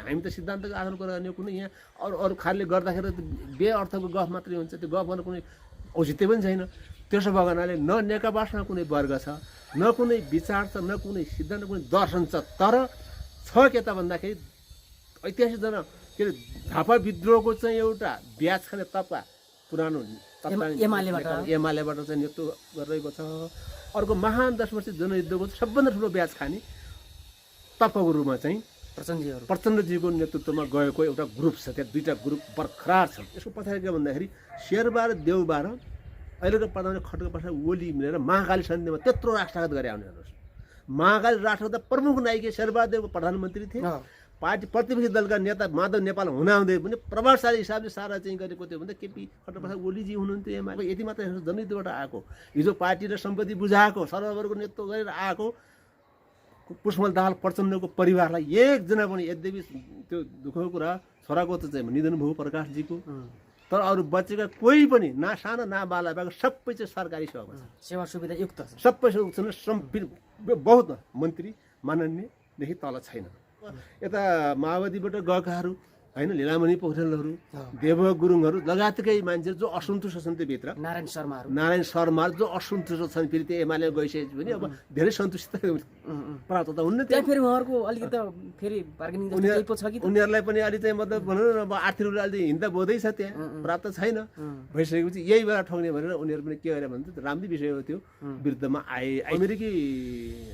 हामी त सिद्धान्तको आधारमा कुरा गर्ने कुनै यहाँ अरू खालले गर्दाखेरि त बे अर्थको गफ मात्रै हुन्छ, त्यो गफ गर्न कुनै औचित्य पनि छैन। त्यसो भएको हुनाले न नेकपासँग कुनै वर्ग छ, न कुनै विचार छ, न कुनै सिद्धान्त, कुनै दर्शन छ। तर छ के त भन्दाखेरि ऐतिहासिक के अरे झापा विद्रोहको चाहिँ एउटा ब्याज खाने तबका पुरानो एमालेबाट चाहिँ नेतृत्व गरिरहेको छ। अर्को महान 10 वर्ष जनयुद्धको सबभन्दा ठुलो ब्याज खाने तबकाको रूपमा चाहिँ प्रचण्डजीको नेतृत्वमा गएको एउटा ग्रुप छ। त्यहाँ दुईवटा ग्रुप बरकरार छन्। यसको पछाडि के भन्दाखेरि शेरबा र देउबा र अहिलेको प्रधानमन्त्री खड्ग प्रसाद ओली मिलेर महाकाली सन्धिमा त्यत्रो राष्ट्रघात गरे। आउने हेर्नुहोस्, महाकाली राष्ट्रघातका प्रमुख नायक शेरबा देव प्रधानमन्त्री थिए। पार्टी प्रतिपक्षी दलका नेता माधव नेपाल हुनाहुँदै पनि प्रभावशाली हिसाबले सारा चाहिँ गरेको थियो भने केपी खड्ग प्रसाद ओलीजी हुनुहुन्थ्यो। एमाले यति मात्र हेर्नुहोस्, जनयुद्धबाट आएको, हिजो पार्टी र सम्पत्ति बुझाएको, सर्ववर्गको नेतृत्व गरेर आएको पुष्पकमल दाहाल प्रचण्डको परिवारलाई एकजना पनि, यद्यपि त्यो दुःखको कुरा छोराको त चाहिँ निधन भयो प्रकाशजीको, तर अरू बच्चेका कोही पनि न सानो न बाला भएको सबै चाहिँ सरकारी सेवामा छ, सेवा सुविधा युक्त छ। सबै बहुत मन्त्री माननीयदेखि तल छैन। यता माओवादीबाट गएकाहरू होइन, लीलामणि पोखरेलहरू, देव गुरुङहरू लगायतकै मान्छे जो असन्तुष्ट छन् त्यो भित्र, नारायण शर्मा जो असन्तुष्ट छन्, फेरि त्यो एमाले गइसकेपछि पनि अब धेरै सन्तुष्ट प्राप्त त हुन्न। त्यहाँ फेरि उहाँहरूको अलिकति फेरि बार्गेनिङ छ कि उनीहरूलाई पनि अलि चाहिँ मतलब भनौँ न अब आर्थिक रूपले अलि हिन्दा बोधै छ, त्यहाँ प्राप्त छैन। भइसकेपछि यही बेला ठग्ने भनेर उनीहरू पनि के गरे भने राम्रै विषय हो त्यो विरुद्धमा आए। अमेरिकी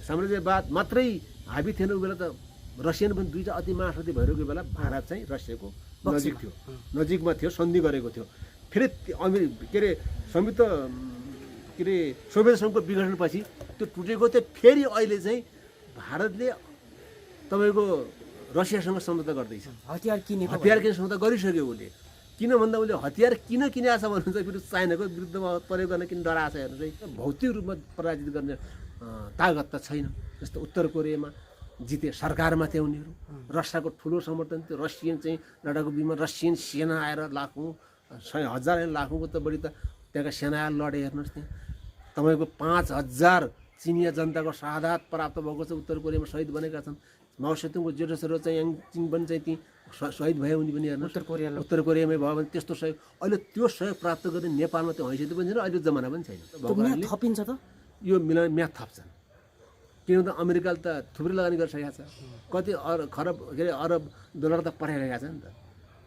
साम्राज्यवाद मात्रै हाबी थिएन उ बेला त रसियन पनि दुईवटा अति महाशक्ति भइरहेको बेला भारत चाहिँ रसियाको नजिक थियो, नजिकमा थियो, सन्धि गरेको थियो। फेरि के अरे संयुक्त के अरे सोभियत सङ्घको विघटनपछि त्यो टुटेको थियो। फेरि अहिले चाहिँ भारतले तपाईँको रसियासँग सम्झौता गर्दैछ, हतियार किने सम्झौता गरिसक्यो उसले। किन भन्दा उसले हतियार किन किनेको छ भन्नुहुन्छ, फेरि चाइनाको विरुद्धमा प्रयोग गर्न किन डराएको छ हेर्नु चाहिँ। भौतिक रूपमा पराजित गर्ने तागत त छैन। जस्तो उत्तर कोरियामा जिते, सरकारमा थियो उनीहरू, रसियाको ठुलो समर्थन थियो। रसियन चाहिँ लडाकु विमान, रसियन सेना आएर लाखौँ हजार लाखौँको त बढी त त्यहाँका सेना आएर लडे। हेर्नुहोस् त्यहाँ तपाईँको 5000 चिनिया जनताको शहादत प्राप्त भएको छ। उत्तर कोरियामा शहीद बनेका छन्। माओ सेतुङको जेठो छोरो चाहिँ याङचिङ पनि चाहिँ ती शहीद भयो, उनी पनि हेर्नु उत्तर कोरियामै भयो भने त्यस्तो सहयोग अहिले त्यो सहयोग प्राप्त गर्ने नेपालमा त्यो हैसियत पनि छैन, अहिले जमाना पनि छैन। थपिन्छ त यो मिलाएर म्याथ थप्छन्। किन त अमेरिकाले त थुप्रै लगानी गरिसकेको छ, कति खरब के अरे अरब डलर त पठाइरहेको छ नि त।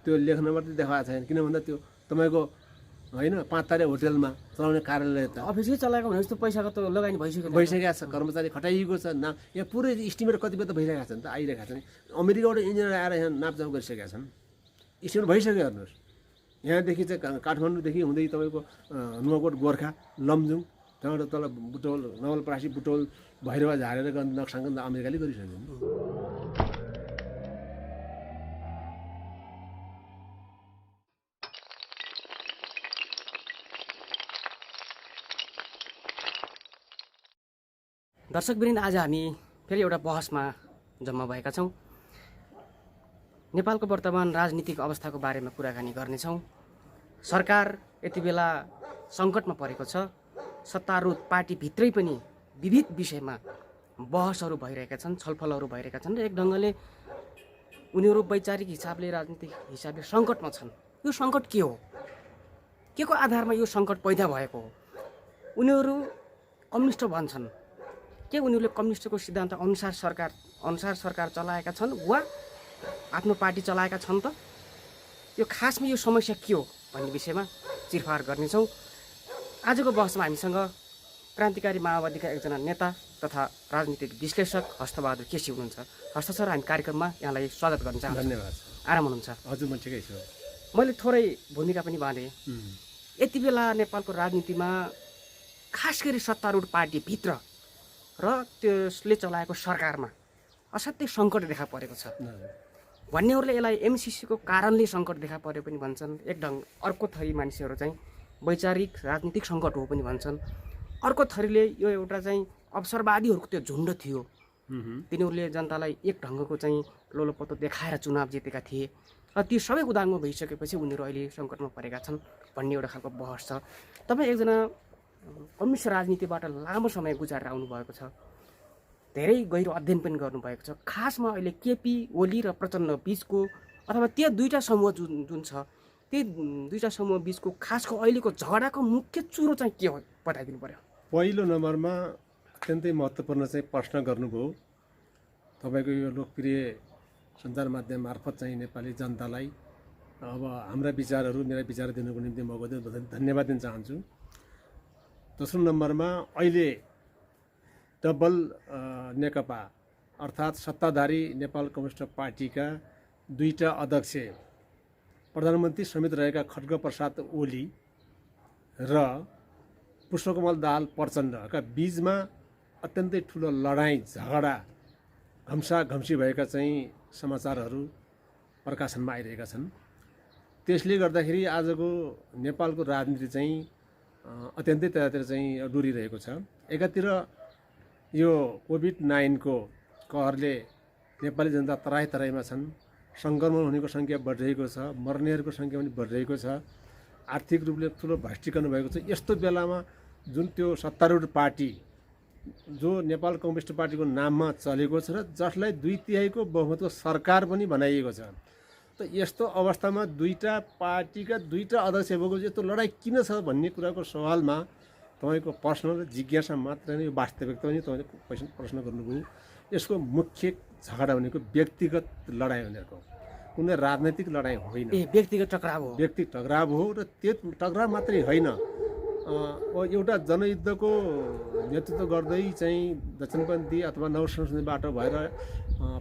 त्यो लेख्न मात्रै देखाएको छैन। किन भन्दा त्यो तपाईँको होइन 5 तारे होटेलमा चलाउने कार्यालय त अफिसै चलाएको भने जस्तो पैसाको त लगानी भइसकेको छ, कर्मचारी खटाइएको छ। यहाँ पुरै इस्टिमेट कतिपय त भइरहेका छन्, त आइरहेका छन्। अमेरिकाबाट इन्जिनियर आएर यहाँ नापजाप गरिसकेका छन्, इस्टिमेट भइसक्यो। हेर्नुहोस् यहाँदेखि चाहिँ काठमाडौँदेखि हुँदै तपाईँको नुवाकोट गोर्खा लमजुङ, त्यहाँबाट तल बुटोल नवलपरासी बुटोल भैरवा झारेर नक्साङ्कन अमेरिकाले गरिसक्यो। दर्शकवृन्द, आज हामी फेरि एउटा बहसमा जम्मा भएका छौँ। नेपालको वर्तमान राजनीतिक अवस्थाको बारेमा कुराकानी गर्नेछौँ। सरकार यति बेला सङ्कटमा परेको छ। सत्तारूढ पार्टीभित्रै पनि विविध विषयमा बहसहरू भइरहेका छन्, छलफलहरू भइरहेका छन् र एक ढङ्गले उनीहरू वैचारिक हिसाबले, राजनीतिक हिसाबले सङ्कटमा छन्। यो सङ्कट के हो? के को आधारमा यो सङ्कट पैदा भएको हो? उनीहरू कम्युनिस्ट भन्छन् के उनीहरूले कम्युनिस्टको सिद्धान्त अनुसार सरकार चलाएका छन् वा आफ्नो पार्टी चलाएका छन् त? यो खासमा यो समस्या के हो भन्ने विषयमा चिरफार गर्नेछौँ। आजको बहसमा हामीसँग क्रान्तिकारी माओवादीका एकजना नेता तथा राजनीतिक विश्लेषक हस्तबहादुर केसी हुनुहुन्छ। हस्त सर, हामी कार्यक्रममा यहाँलाई स्वागत गर्न चाहन्छु। धन्यवाद। आराम हुनुहुन्छ? हजुर, म ठिकै छु। मैले थोरै भूमिका पनि बाँधेँ। यति बेला नेपालको राजनीतिमा खास गरी सत्तारूढ पार्टीभित्र र त्यसले चलाएको सरकारमा असाध्यै सङ्कट देखा परेको छ। भन्नेहरूले यसलाई एमसिसीको कारणले सङ्कट देखा पर्यो पनि भन्छन्। अर्को थरी मान्छेहरू चाहिँ वैचारिक राजनीतिक सङ्कट हो पनि भन्छन्। अर्को थरीले यो एउटा चाहिँ अवसरवादीहरूको त्यो झुन्ड थियो, तिनीहरूले जनतालाई एक ढङ्गको चाहिँ लोलोपत्तो देखाएर चुनाव जितेका थिए र ती सबै उदाङ्गो भइसकेपछि उनीहरू अहिले सङ्कटमा परेका छन् भन्ने एउटा खालको बहस छ। तपाईँ एकजना कम्युनिस्ट राजनीतिबाट लामो समय गुजारेर आउनुभएको छ। धेरै गहिरो अध्ययन पनि गर्नुभएको छ। खासमा अहिले केपी ओली र प्रचण्ड बिचको अथवा त्यो दुईवटा समूह जुन छ ती दुईवटा समूह बिचको खासको अहिलेको झगडाको मुख्य चुरो चाहिँ के हो बताइदिनु पर्यो। पहिलो नम्बरमा अत्यन्तै महत्त्वपूर्ण चाहिँ प्रश्न गर्नुभयो। तपाईँको यो लोकप्रिय सञ्चार माध्यम मार्फत चाहिँ नेपाली जनतालाई अब हाम्रा विचारहरू मेरा विचार दिनुको निम्ति म धन्यवाद दिन चाहन्छु। दोस्रो नम्बरमा अहिले डबल नेकपा अर्थात् सत्ताधारी नेपाल कम्युनिस्ट पार्टीका दुईटा अध्यक्ष प्रधानमन्त्री समेत रहेका खड्गप्रसाद ओली र पुष्पकमल दाहाल प्रचण्डका बीचमा अत्यन्तै ठुलो लडाइँ झगडा घम्साघम्सी भएका चाहिँ समाचारहरू प्रकाशनमा आइरहेका छन्। त्यसले गर्दाखेरि आजको नेपालको राजनीति चाहिँ अत्यन्तै त्यतातिर चाहिँ डुरिरहेको छ। एकातिर यो कोभिड-19 को कहरले नेपाली जनता तराई तराईमा छन्, सङ्क्रमण हुनेको सङ्ख्या बढिरहेको छ, मर्नेहरूको सङ्ख्या पनि बढिरहेको छ, आर्थिक रूपले ठुलो भ्रष्टीकरण भएको छ। यस्तो बेलामा जुन त्यो सत्तारूढ पार्टी जो नेपाल कम्युनिस्ट पार्टीको नाममा चलेको छ र जसलाई 2/3 बहुमतको सरकार पनि बनाइएको छ, त यस्तो अवस्थामा दुईटा पार्टीका दुईटा अध्यक्ष भएको यस्तो लडाइँ किन छ भन्ने कुराको सवालमा तपाईँको पर्सनल जिज्ञासा मात्र नै, यो वास्तविकता पनि तपाईँले प्रश्न गर्नुभयो। यसको मुख्य झगडा भनेको व्यक्तिगत लडाइँ भनेको कुनै राजनैतिक लडाइँ होइन, व्यक्तिगत टकराव हो। व्यक्ति टकराव हो र त्यो टकराव मात्रै होइन, एउटा जनयुद्धको नेतृत्व गर्दै चाहिँ दक्षिणपन्थी अथवा नवसंस्कृति बाटो भएर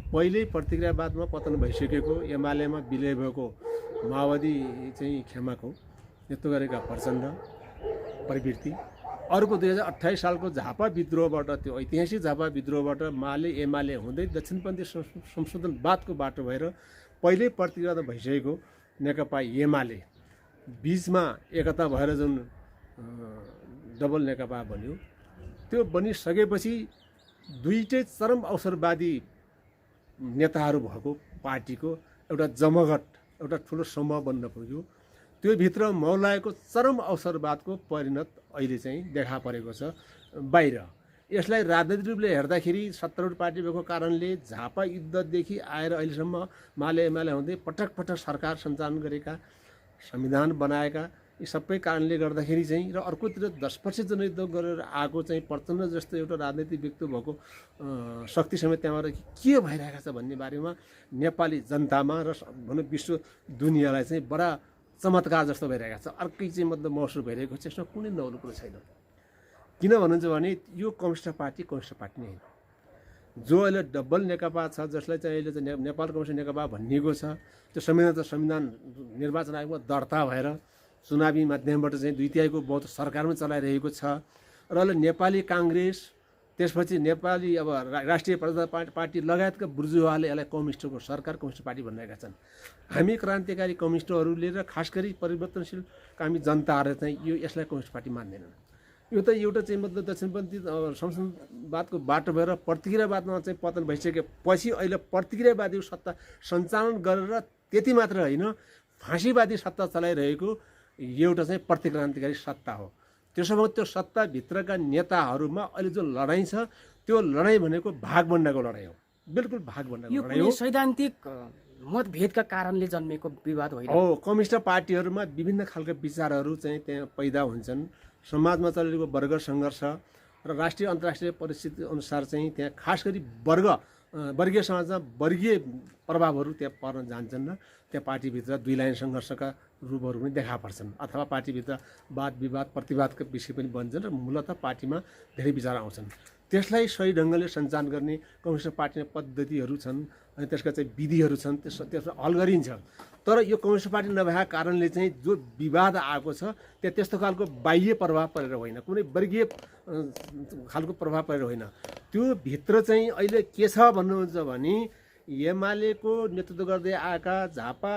पहिल्यै प्रतिक्रियावादमा पतन भइसकेको एमालेमा विलय भएको माओवादी चाहिँ खेमाको नेतृत्व गरेका प्रचण्ड प्रवृत्ति, अर्को 2028 सालको झापा विद्रोहबाट, त्यो ऐतिहासिक झापा विद्रोहबाट एमाले हुँदै दक्षिणपन्थी संशोधनवादको बाटो भएर पहिल्यै प्रतिक्रिया भइसकेको नेकपा एमाले बीचमा एकता भएर जुन डबल नेकपा बन्यो, त्यो बनिसकेपछि दुईटै चरम अवसरवादी नेताहरू भएको पार्टीको एउटा जमघट, एउटा ठुलो समूह बन्न पुग्यो। त्यो भित्र मौलाएको चरम अवसरवादको परिणत अहिले चाहिँ देखा परेको छ बाहिर। यसलाई राजनैतिक रूपले हेर्दाखेरि सत्तारूढ पार्टी भएको कारणले झापा युद्धदेखि आएर अहिलेसम्म एमाले हुँदै पटक पटक सरकार सञ्चालन गरेका, संविधान बनाएका, यी सबै कारणले गर्दाखेरि चाहिँ र अर्कोतिर 10 वर्ष जनयुद्ध गरेर आएको चाहिँ प्रचण्ड जस्तो एउटा राजनैतिक व्यक्ति भएको शक्ति समेत त्यहाँबाट के भइरहेको छ भन्ने बारेमा नेपाली जनतामा र भनौँ विश्व दुनियाँलाई चाहिँ बडा चमत्कार जस्तो भइरहेको छ। अर्कै चाहिँ मतलब महसुस भइरहेको छ। यसमा कुनै नौलो कुरो छैन। किन भन्नुहुन्छ भने यो कम्युनिस्ट पार्टी नै होइन। जो अहिले डबल नेकपा छ, जसलाई चाहिँ अहिले चाहिँ नेपाल कम्युनिस्ट नेकपा भनिएको छ, त्यो संविधान निर्वाचन आयोगमा दर्ता भएर चुनावी माध्यमबाट चाहिँ 2/3 बहुमत सरकारमा चलाइरहेको छ र अहिले नेपाली काङ्ग्रेस, त्यसपछि नेपाली अब राष्ट्रिय प्रजातन्त्र पार्टी लगायतका बुर्जुवाले यसलाई कम्युनिस्टको सरकार, कम्युनिस्ट पार्टी भनिरहेका छन्। हामी क्रान्तिकारी कम्युनिस्टहरूले र खास गरी परिवर्तनशील कामी जनताहरूले चाहिँ यसलाई कम्युनिस्ट पार्टी मान्दैनन्। यो त एउटा चाहिँ मतलब दक्षिणपन्थी संशोधनवादको बाटो भएर प्रतिक्रियावादमा चाहिँ पतन भइसकेपछि अहिले प्रतिक्रियावादी सत्ता सञ्चालन गरेर त्यति मात्र होइन, फाँसीवादी सत्ता चलाइरहेको एउटा चाहिँ प्रतिक्रान्तिकारी सत्ता हो। त्यसो भए त्यो सत्ताभित्रका नेताहरूमा अहिले जो लडाइँ छ, त्यो लडाइँ भनेको भागभण्डाको लडाइँ हो, बिल्कुल भागभण्डाको लडाइँ हो। सैद्धान्तिक मतभेदका कारणले जन्मेको विवाद होइन हो। कम्युनिस्ट पार्टीहरूमा विभिन्न खालका विचारहरू चाहिँ त्यहाँ पैदा हुन्छन्। समाजमा चलेको वर्ग सङ्घर्ष र राष्ट्रिय अन्तर्राष्ट्रिय परिस्थिति अनुसार चाहिँ त्यहाँ खास गरी वर्गीय समाजमा वर्गीय प्रभावहरू त्यहाँ पर्न जान्छन् र त्यहाँ पार्टीभित्र दुई लाइन सङ्घर्षका रूपहरू पनि देखा पर्छन्, अथवा पार्टीभित्र वाद विवाद प्रतिवादका विषय पनि बन्छन् र मूलतः पार्टीमा धेरै विचार आउँछन्। त्यसलाई सही ढङ्गले सञ्चालन गर्ने कम्युनिस्ट पार्टीमा पद्धतिहरू छन् अनि त्यसका चाहिँ विधिहरू छन्, त्यसमा हल गरिन्छ। तर यो कम्युनिस्ट पार्टी नभएका कारणले चाहिँ जो विवाद आएको छ त्यहाँ त्यस्तो खालको बाह्य प्रभाव परेर होइन, कुनै वर्गीय खालको प्रभाव परेर होइन। त्यो भित्र चाहिँ अहिले के छ भन्नुहुन्छ भने एमालेको नेतृत्व गर्दै आएका झापा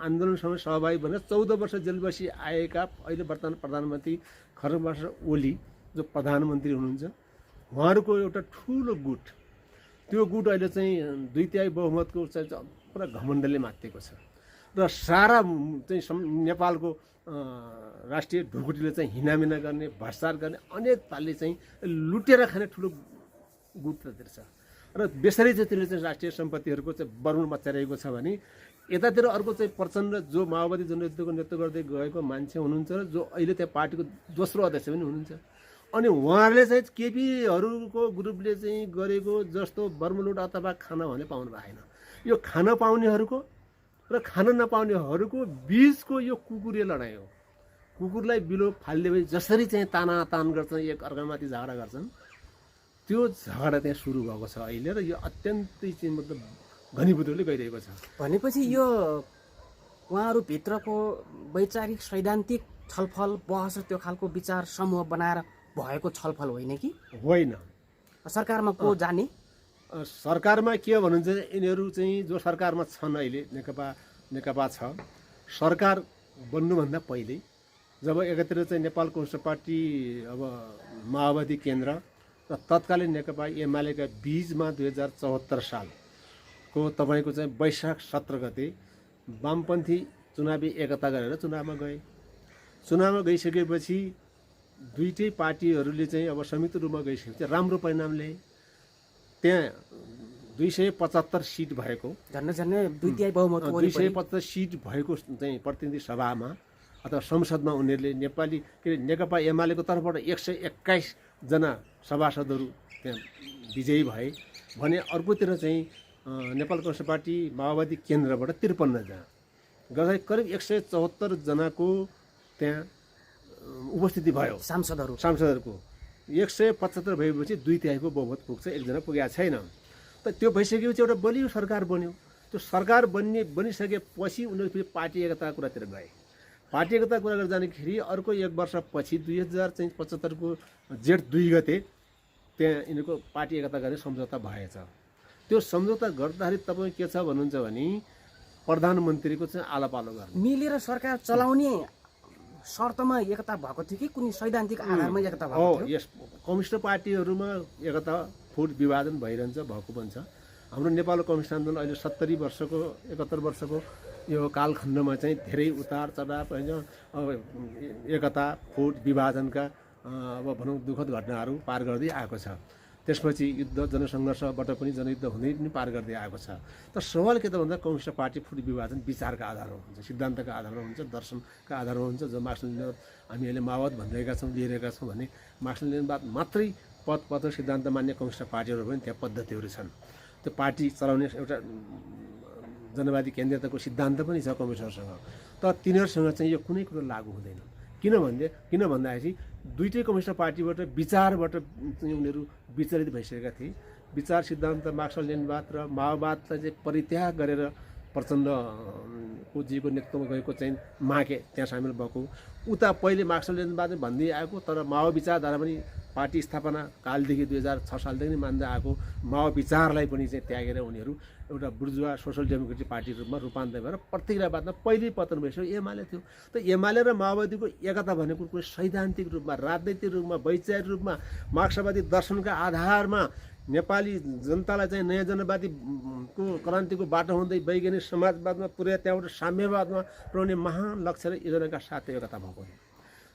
आन्दोलनसँग सहभागी भनेर 14 वर्ष जेल बसी आएका अहिले वर्तमान प्रधानमन्त्री खड्गप्रसाद ओली जो प्रधानमन्त्री हुनुहुन्छ, उहाँहरूको एउटा ठुलो गुट, त्यो गुट अहिले चाहिँ 2/3 बहुमतको चाहिँ पुरा घमण्डले मातेको छ र सारा चाहिँ नेपालको राष्ट्रिय ढुकुटीले चाहिँ हिनामिना गर्ने, भ्रष्टाचार गर्ने, अनेक पालले चाहिँ लुटेर खाने ठुलो गुरुत्वतिर छ र बेसरी चाहिँ त्यसले चाहिँ राष्ट्रिय सम्पत्तिहरूको चाहिँ बरुण मचाइरहेको छ भने यतातिर अर्को चाहिँ प्रचण्ड जो माओवादी जनयुद्धको नेतृत्व गर्दै गएको मान्छे हुनुहुन्छ र जो अहिले त्यहाँ पार्टीको दोस्रो अध्यक्ष पनि हुनुहुन्छ अनि उहाँहरूले चाहिँ केपीहरूको ग्रुपले चाहिँ गरेको जस्तो बर्मलुट अथवा खाना भने पाउनु भएन यो खान पाउनेहरूको र खान नपाउनेहरूको बिचको यो कुकुरे लडाइँ हो कुकुरलाई बिलो फालिदिए जसरी चाहिँ तानातान गर्छन् एक अर्कामाथि झगडा गर्छन् त्यो झगडा त्यहाँ सुरु भएको छ अहिले र यो अत्यन्तै चाहिँ मतलब घनीभूत रूपले गइरहेको छ भनेपछि यो उहाँहरूभित्रको वैचारिक सैद्धान्तिक छलफल बहस त्यो खालको विचार समूह बनाएर भएको छलफल होइन कि होइन सरकारमा को जाने सरकारमा के भन्नुहुन्छ यिनीहरू चाहिँ जो सरकारमा छन् अहिले नेकपा छ सरकार बन्नुभन्दा पहिले जब एकातिर चाहिँ नेपाल कम्युनिस्ट पार्टी अब माओवादी केन्द्र र तत्कालीन नेकपा एमालेका बीचमा 2074 सालको तपाईँको चाहिँ वैशाख 17 गते वामपन्थी चुनावी एकता गरेर चुनावमा गइसकेपछि दुईटै पार्टीहरूले चाहिँ अब संयुक्त रूपमा गइसकेपछि राम्रो परिणाम ल्याए त्यहाँ 275 सिट भएको झन्डै 275 सिट भएको चाहिँ प्रतिनिधि सभामा अथवा संसदमा उनीहरूले नेपाली के अरे नेकपा एमालेको तर्फबाट 121 जना सभासदहरू त्यहाँ विजयी भए भने अर्कोतिर चाहिँ नेपाल कम्युनिस्ट पार्टी माओवादी केन्द्रबाट 53 जना गर्दा करिब 174 जनाको त्यहाँ उपस्थिति भयो सांसदहरूको 175 भएपछि 2/3 बहुमत पुग्छ एकजना पुगेको छैन त त्यो भइसकेपछि एउटा बलियो सरकार बन्यो त्यो सरकार बनिसकेपछि उनीहरू फेरि पार्टी एकताको कुरातिर गए पार्टी एकता कुरा गरेर जाँदाखेरि अर्को एक वर्षपछि 2075 को जेठ 2 गते त्यहाँ यिनीहरूको पार्टी एकता गर्ने सम्झौता भएछ त्यो सम्झौता गर्दाखेरि तपाईँ के छ भन्नुहुन्छ भने प्रधानमन्त्रीको चाहिँ आलापालो गर्ने मिलेर सरकार चलाउने शर्तमा एकता भएको थियो कि कुनै सैद्धान्तिक आधारमा एकता भएको थियो यस कम्युनिस्ट पार्टीहरूमा एकता फुट विभाजन भइरहन्छ भएको पनि छ हाम्रो नेपाल कम्युनिस्ट आन्दोलन अहिले 70 वर्षको 71 वर्षको यो कालखण्डमा चाहिँ धेरै उतार चढाव होइन एकता फुट विभाजनका अब भनौँ दुःखद घटनाहरू पार गर्दै आएको छ त्यसपछि युद्ध जनसङ्घर्षबाट पनि जनयुद्ध हुँदै पनि पार गर्दै आएको छ तर सवाल के त भन्दा कम्युनिस्ट पार्टी फुट विभाजन विचारका आधारमा हुन्छ सिद्धान्तका आधारमा हुन्छ दर्शनका आधारमा हुन्छ जो मार्क्स लेनिन हामी अहिले माओवाद भनिरहेका छौँ लिइरहेका छौँ भने मार्क्स लेनिनवाद मात्रै पद सिद्धान्त मान्ने कम्युनिस्ट पार्टीहरू पनि त्यहाँ पद्धतिहरू छन् त्यो पार्टी चलाउने एउटा जनवादी केन्द्रीयताको सिद्धान्त पनि छ कम्युनिस्टहरूसँग तर तिनीहरूसँग चाहिँ यो कुनै कुरो लागू हुँदैन किन भन्दाखेरि दुईटै कम्युनिस्ट पार्टीबाट विचारबाट उनीहरू विचलित भइसकेका थिए विचार सिद्धान्त मार्क्स लेनिनवाद र माओवादलाई चाहिँ परित्याग गरेर प्रचण्डको जीको नेतृत्वमा गएको चाहिँ माके त्यहाँ सामेल भएको उता पहिले मार्क्स लेनिनवाद भन्दै आएको तर माओ विचारधारा पनि पार्टी स्थापना कालदेखि 2006 सालदेखि नै मान्दै आएको माओ विचारलाई पनि चाहिँ त्यागेर उनीहरू एउटा बुर्जुवा सोसल डेमोक्रेटिक पार्टी रूपमा रूपान्तरण भएर प्रतिक्रियावादमा पहिल्यै पतन भइसक्यो एमाले थियो त एमाले र माओवादीको एकता भनेको कुनै सैद्धान्तिक रूपमा राजनैतिक रूपमा वैचारिक रूपमा मार्क्सवादी दर्शनका आधारमा नेपाली जनतालाई चाहिँ नयाँ जनवादीको क्रान्तिको बाटो हुँदै वैज्ञानिक समाजवादमा पुर्याए त्यहाँबाट साम्यवादमा पुर्याउने महान लक्ष्य र योजनाका साथ एकता भएको हो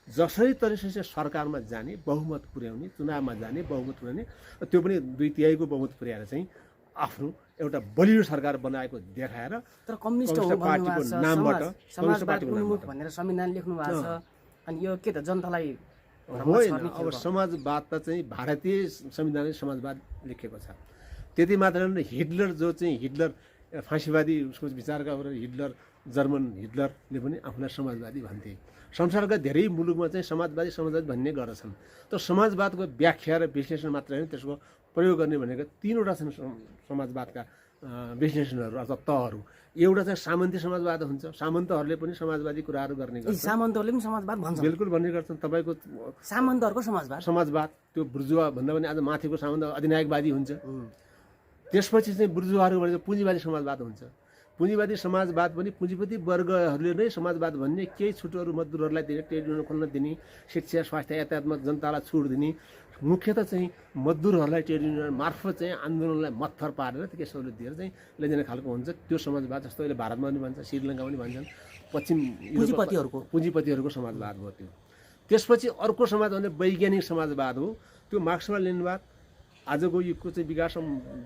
जसरी तरिकाले चाहिँ सरकारमा जाने बहुमत पुर्याउने चुनावमा जाने बहुमत पुर्याउने त्यो पनि 2/3 बहुमत पुर्याएर चाहिँ आफ्नो एउटा बलियो सरकार बनाएको देखाएर तर कम्युनिस्ट पार्टीको नामबाट भनेर संविधान लेख्नु भएको छ अनि यो के त जनतालाई होइन अब समाजवाद त चाहिँ भारतीय संविधानले समाजवाद लेखेको छ त्यति मात्र हिटलर जो चाहिँ हिटलर फाँसीवादी उसको विचारका हिटलर जर्मन हिटलरले पनि आफूलाई समाजवादी भन्थे संसारका धेरै मुलुकमा चाहिँ समाजवादी भन्ने गर्दछन् तर समाजवादको व्याख्या र विश्लेषण मात्र होइन त्यसको प्रयोग गर्ने भनेको 3वटा छन् समाजवादका विश्लेषणहरू अथवा तहहरू एउटा चाहिँ सामन्ती समाजवाद हुन्छ सामन्तहरूले पनि समाजवादी कुराहरू गर्ने गर्छन् सामन्तहरूले पनि समाजवाद भन्छन् बिल्कुल भन्ने गर्छन् तपाईँको सामन्तहरूको समाजवाद त्यो बुर्जुवा भन्दा पनि आज माथिको सामन्त अधिनायकवादी हुन्छ त्यसपछि चाहिँ बुर्जुवाहरू भनेको पुँजीवादी समाजवाद हुन्छ पुँजीवादी समाजवाद पनि पुँजीपति वर्गहरूले नै समाजवाद भन्ने केही छुटहरू मजदुरहरूलाई दिने ट्रेड युनियन खोल्न दिने शिक्षा स्वास्थ्य यातायातमा जनतालाई छुट दिने मुख्यतः चाहिँ मजदुरहरूलाई ट्रेड युनियन मार्फत चाहिँ आन्दोलनलाई मत्थर पारेर त्यो सहुलियत दिएर चाहिँ लैजाने खालको हुन्छ त्यो समाजवाद जस्तो अहिले भारतमा पनि भन्छ श्रीलङ्का पनि भन्छन् पश्चिम पुँजीपतिहरूको समाजवाद हो त्यो त्यसपछि अर्को समाज भने वैज्ञानिक समाजवाद हो त्यो मार्क्सवाद लेनिनवाद आजको युगको चाहिँ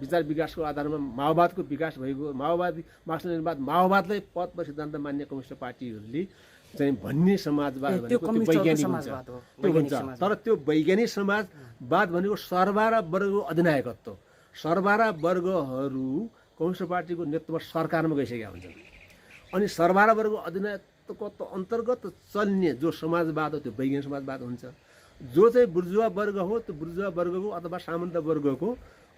विचार विकासको आधारमा माओवादको विकास भएको माओवादलाई पद र सिद्धान्त मान्ने कम्युनिस्ट पार्टीहरूले चाहिँ भन्ने समाजवाद त्यो भनेको कम्युनिस्टहरूको वैज्ञानिक हुन्छ समाजवाद हो, त्यो हुन्छ तर त्यो वैज्ञानिक समाजवाद भनेको सर्वहारा वर्गको अधिनायकत्व सर्वहारा वर्गहरू कम्युनिस्ट पार्टीको नेतृत्वमा सरकारमा गइसकेका हुन्छन् अनि सर्वहारा वर्गको अधिनायकत्वको अन्तर्गत चल्ने जो समाजवाद हो त्यो वैज्ञानिक समाजवाद हुन्छ जो चाहिँ बुर्जुवा वर्ग हो त्यो बुर्जुवा वर्गको अथवा सामन्त वर्गको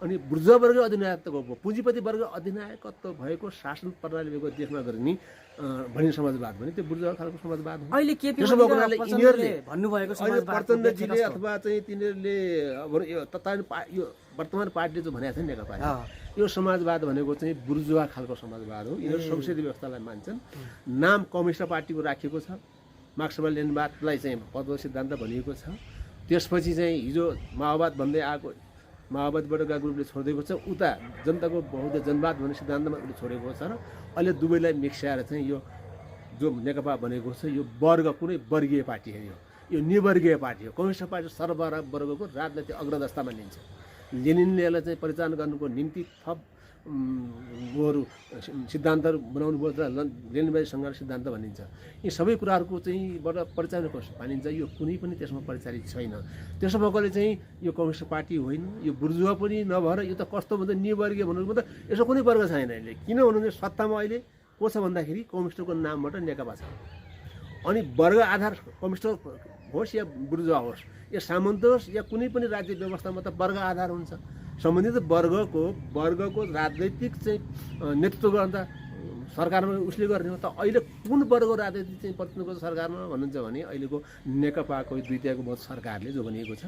अनि बुर्जुवा वर्ग अधिनायकत्वको पुँजीपति वर्ग अधिनायकत्व भएको शासन प्रणाली भएको देशमा गर्ने भनिने समाजवाद भने त्यो बुर्जुवा खालको समाजवाद हो अहिले केपी त्यसो भएको हुनाले यिनीहरूले भन्नुभएको अहिले समाजवादको प्रचण्डजीले व्याख्या कस्तो? अथवा चाहिँ तिनीहरूले अब यो तत्कालीन यो वर्तमान पार्टीले जो भनेको छ नि नेकपाले अँ। यो समाजवाद भनेको चाहिँ बुर्जुवा खालको समाजवाद हो यिनीहरू संसदीय व्यवस्थालाई मान्छन् नाम कम्युनिस्ट पार्टीको राखिएको छ मार्क्सवाद लेनिनवादलाई चाहिँ पद सिद्धान्त भनिएको छ त्यसपछि चाहिँ हिजो माओवाद भन्दै आएको माओवादबाट गएको ग्रुपले छोडिदिएको छ उता जनताको बहुदलीय जनवाद भन्ने सिद्धान्तमा उसले छोडेको छ र अहिले दुवैलाई मिक्साएर चाहिँ यो जो नेकपा बनेको छ यो वर्ग कुनै वर्गीय पार्टी हो यो निवर्गीय पार्टी हो कम्युनिस्ट पार्टी सर्वहारा वर्गको राजनैतिक अग्रदस्तामा लिन्छ लेनिनले यसलाई चाहिँ परिचालन गर्नुको निम्ति थप उहरू सिद्धान्तहरू बनाउनु पर्छ लेनिनवादी सङ्घर्ष सिद्धान्त भनिन्छ यी सबै कुराहरूको चाहिँ बाट परिचालन मानिन्छ यो कुनै पनि त्यसमा परिचालित छैन त्यसो भएकोले चाहिँ यो कम्युनिस्ट पार्टी होइन यो बुर्जुवा पनि नभएर यो त कस्तो भन्छ निवर्गीय भन्नु मतलब यसो कुनै वर्ग छैन अहिले किन भन्नुहुन्छ सत्तामा अहिले को छ भन्दाखेरि कम्युनिस्टको नामबाट नेकपा छ अनि वर्ग आधार कम्युनिस्ट होस् या बुर्जुवा होस् या सामन्त होस् या कुनै पनि राज्य व्यवस्थामा त वर्ग आधार हुन्छ सम्बन्धित वर्गको राजनैतिक चाहिँ नेतृत्व गर्न त सरकारमा उसले गर्ने हो त अहिले कुन वर्गको राजनीति चाहिँ प्रतिनिधित्व गर्छ सरकारमा भन्नुहुन्छ भने अहिलेको नेकपाको द्वितीयको मत सरकारले जो भनिएको छ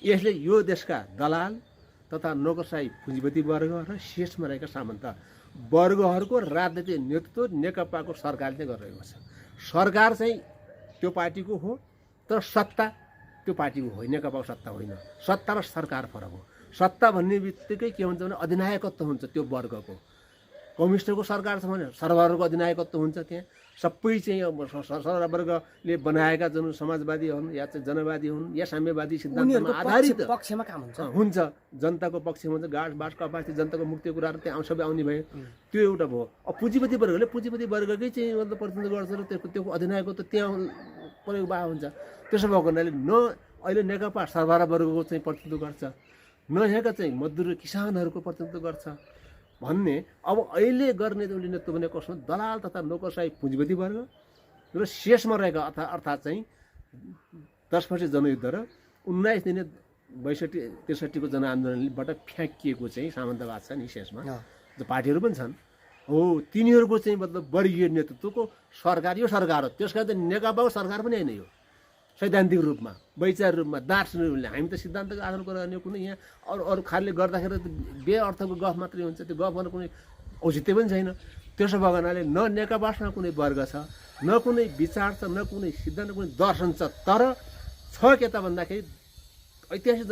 यसले यो देशका दलाल तथा नोकरशाही पुँजीपति वर्ग र शीर्षमा रहेका सामन्त वर्गहरूको राजनैतिक नेतृत्व नेकपाको सरकारले गरिरहेको छ सरकार चाहिँ त्यो पार्टीको हो तर सत्ता त्यो पार्टीको होइन नेकपाको सत्ता होइन सत्ता र सरकार फरक हो सत्ता भन्ने बित्तिकै के हुन्छ भने अधिनायकत्व हुन्छ त्यो वर्गको कम्युनिस्टको सरकार छ भने सर्वहाराको अधिनायकत्व हुन्छ त्यहाँ सबै चाहिँ सर्वहारा वर्गले बनाएका जुन समाजवादी हुन् या चाहिँ जनवादी हुन् या साम्यवादी सिद्धान्तमा आधारित पक्षमा काम हुन्छ हुन्छ जनताको पक्षमा हुन्छ गाड बास कपासी जनताको मुक्तिको कुराहरू त्यहाँ सबै आउने भयो त्यो एउटा भयो अब पुँजीपति वर्गले पुँजीपति वर्गकै चाहिँ मतलब प्रतिनिधित्व गर्छ र त्यो अधिनायकत्व त्यहाँ प्रयोग भएको हुन्छ त्यसो भएको हुनाले न अहिले नेकपा सर्वहारा वर्गको चाहिँ प्रतिनिधित्व गर्छ नयाँका चाहिँ मजदुर किसानहरूको प्रतिनिधित्व गर्छ भन्ने अब अहिले गर्ने उसले नेतृत्व भने कसमा दलाल तथा नोकरशाही पुँजीपति वर्ग र शेषमा रहेका अर्थात् चाहिँ 10 वर्ष जनयुद्ध र 19 दिने 62-63को जनआन्दोलनबाट फ्याँकिएको चाहिँ सामन्तवाद छ नि शेषमा जो पार्टीहरू पनि छन् हो तिनीहरूको चाहिँ मतलब वर्गीय नेतृत्वको सरकार यो सरकार हो त्यस कारण नेकपाको सरकार पनि होइन यो सैद्धान्तिक रूपमा वैचारिक रूपमा दार्शनिक रूपले हामी त सिद्धान्तको आधार गर्ने कुनै यहाँ अरू खालले गर्दाखेरि बे अर्थको गफ मात्रै हुन्छ त्यो गफ गर्न कुनै औचित्य पनि छैन त्यसो भएको हुनाले न नेकपासँग कुनै वर्ग छ न कुनै विचार छ न कुनै सिद्धान्त कुनै दर्शन छ तर छ के त भन्दाखेरि ऐतिहासिक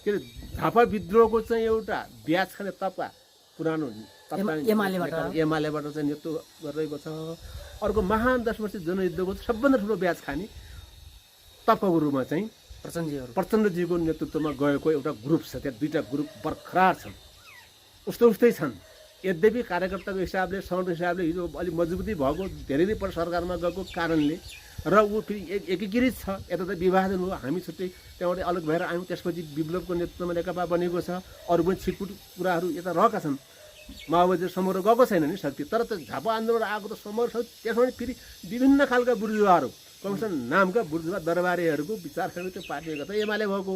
के अरे झापा विद्रोहको चाहिँ एउटा ब्याज खाने तबका पुरानो एमालेबाट चाहिँ नेतृत्व गरिरहेको छ अर्को महान 10 वर्ष जनयुद्धको सबभन्दा ठुलो ब्याज खाने तबकाको रूपमा चाहिँ प्रचण्डजीको नेतृत्वमा गएको एउटा ग्रुप छ त्यहाँ दुईवटा ग्रुप बरकरार छन् उस्तै छन् यद्यपि कार्यकर्ताको हिसाबले सङ्गठनको हिसाबले हिजो अलिक मजबुती भएको धेरै पल्ट सरकारमा गएको कारणले र ऊ फेरि एकीकृत छ यता त विभाजन हो हामी छुट्टै त्यहाँबाट अलग भएर आयौँ त्यसपछि विप्लवको नेतृत्वमा नेकपा बनेको छ अरू पनि छिटपुट कुराहरू यता रहेका छन् माओवादी समूह गएको छैन नि शक्ति तर त झापा आन्दोलन आएको त समूह छ त्यसमा फेरि विभिन्न खालका बुर्जुवाहरू कमिसन नामका बुर्जुवा दरबारीहरूको विचार गरेको त्यो पार्टीको त एमाले भएको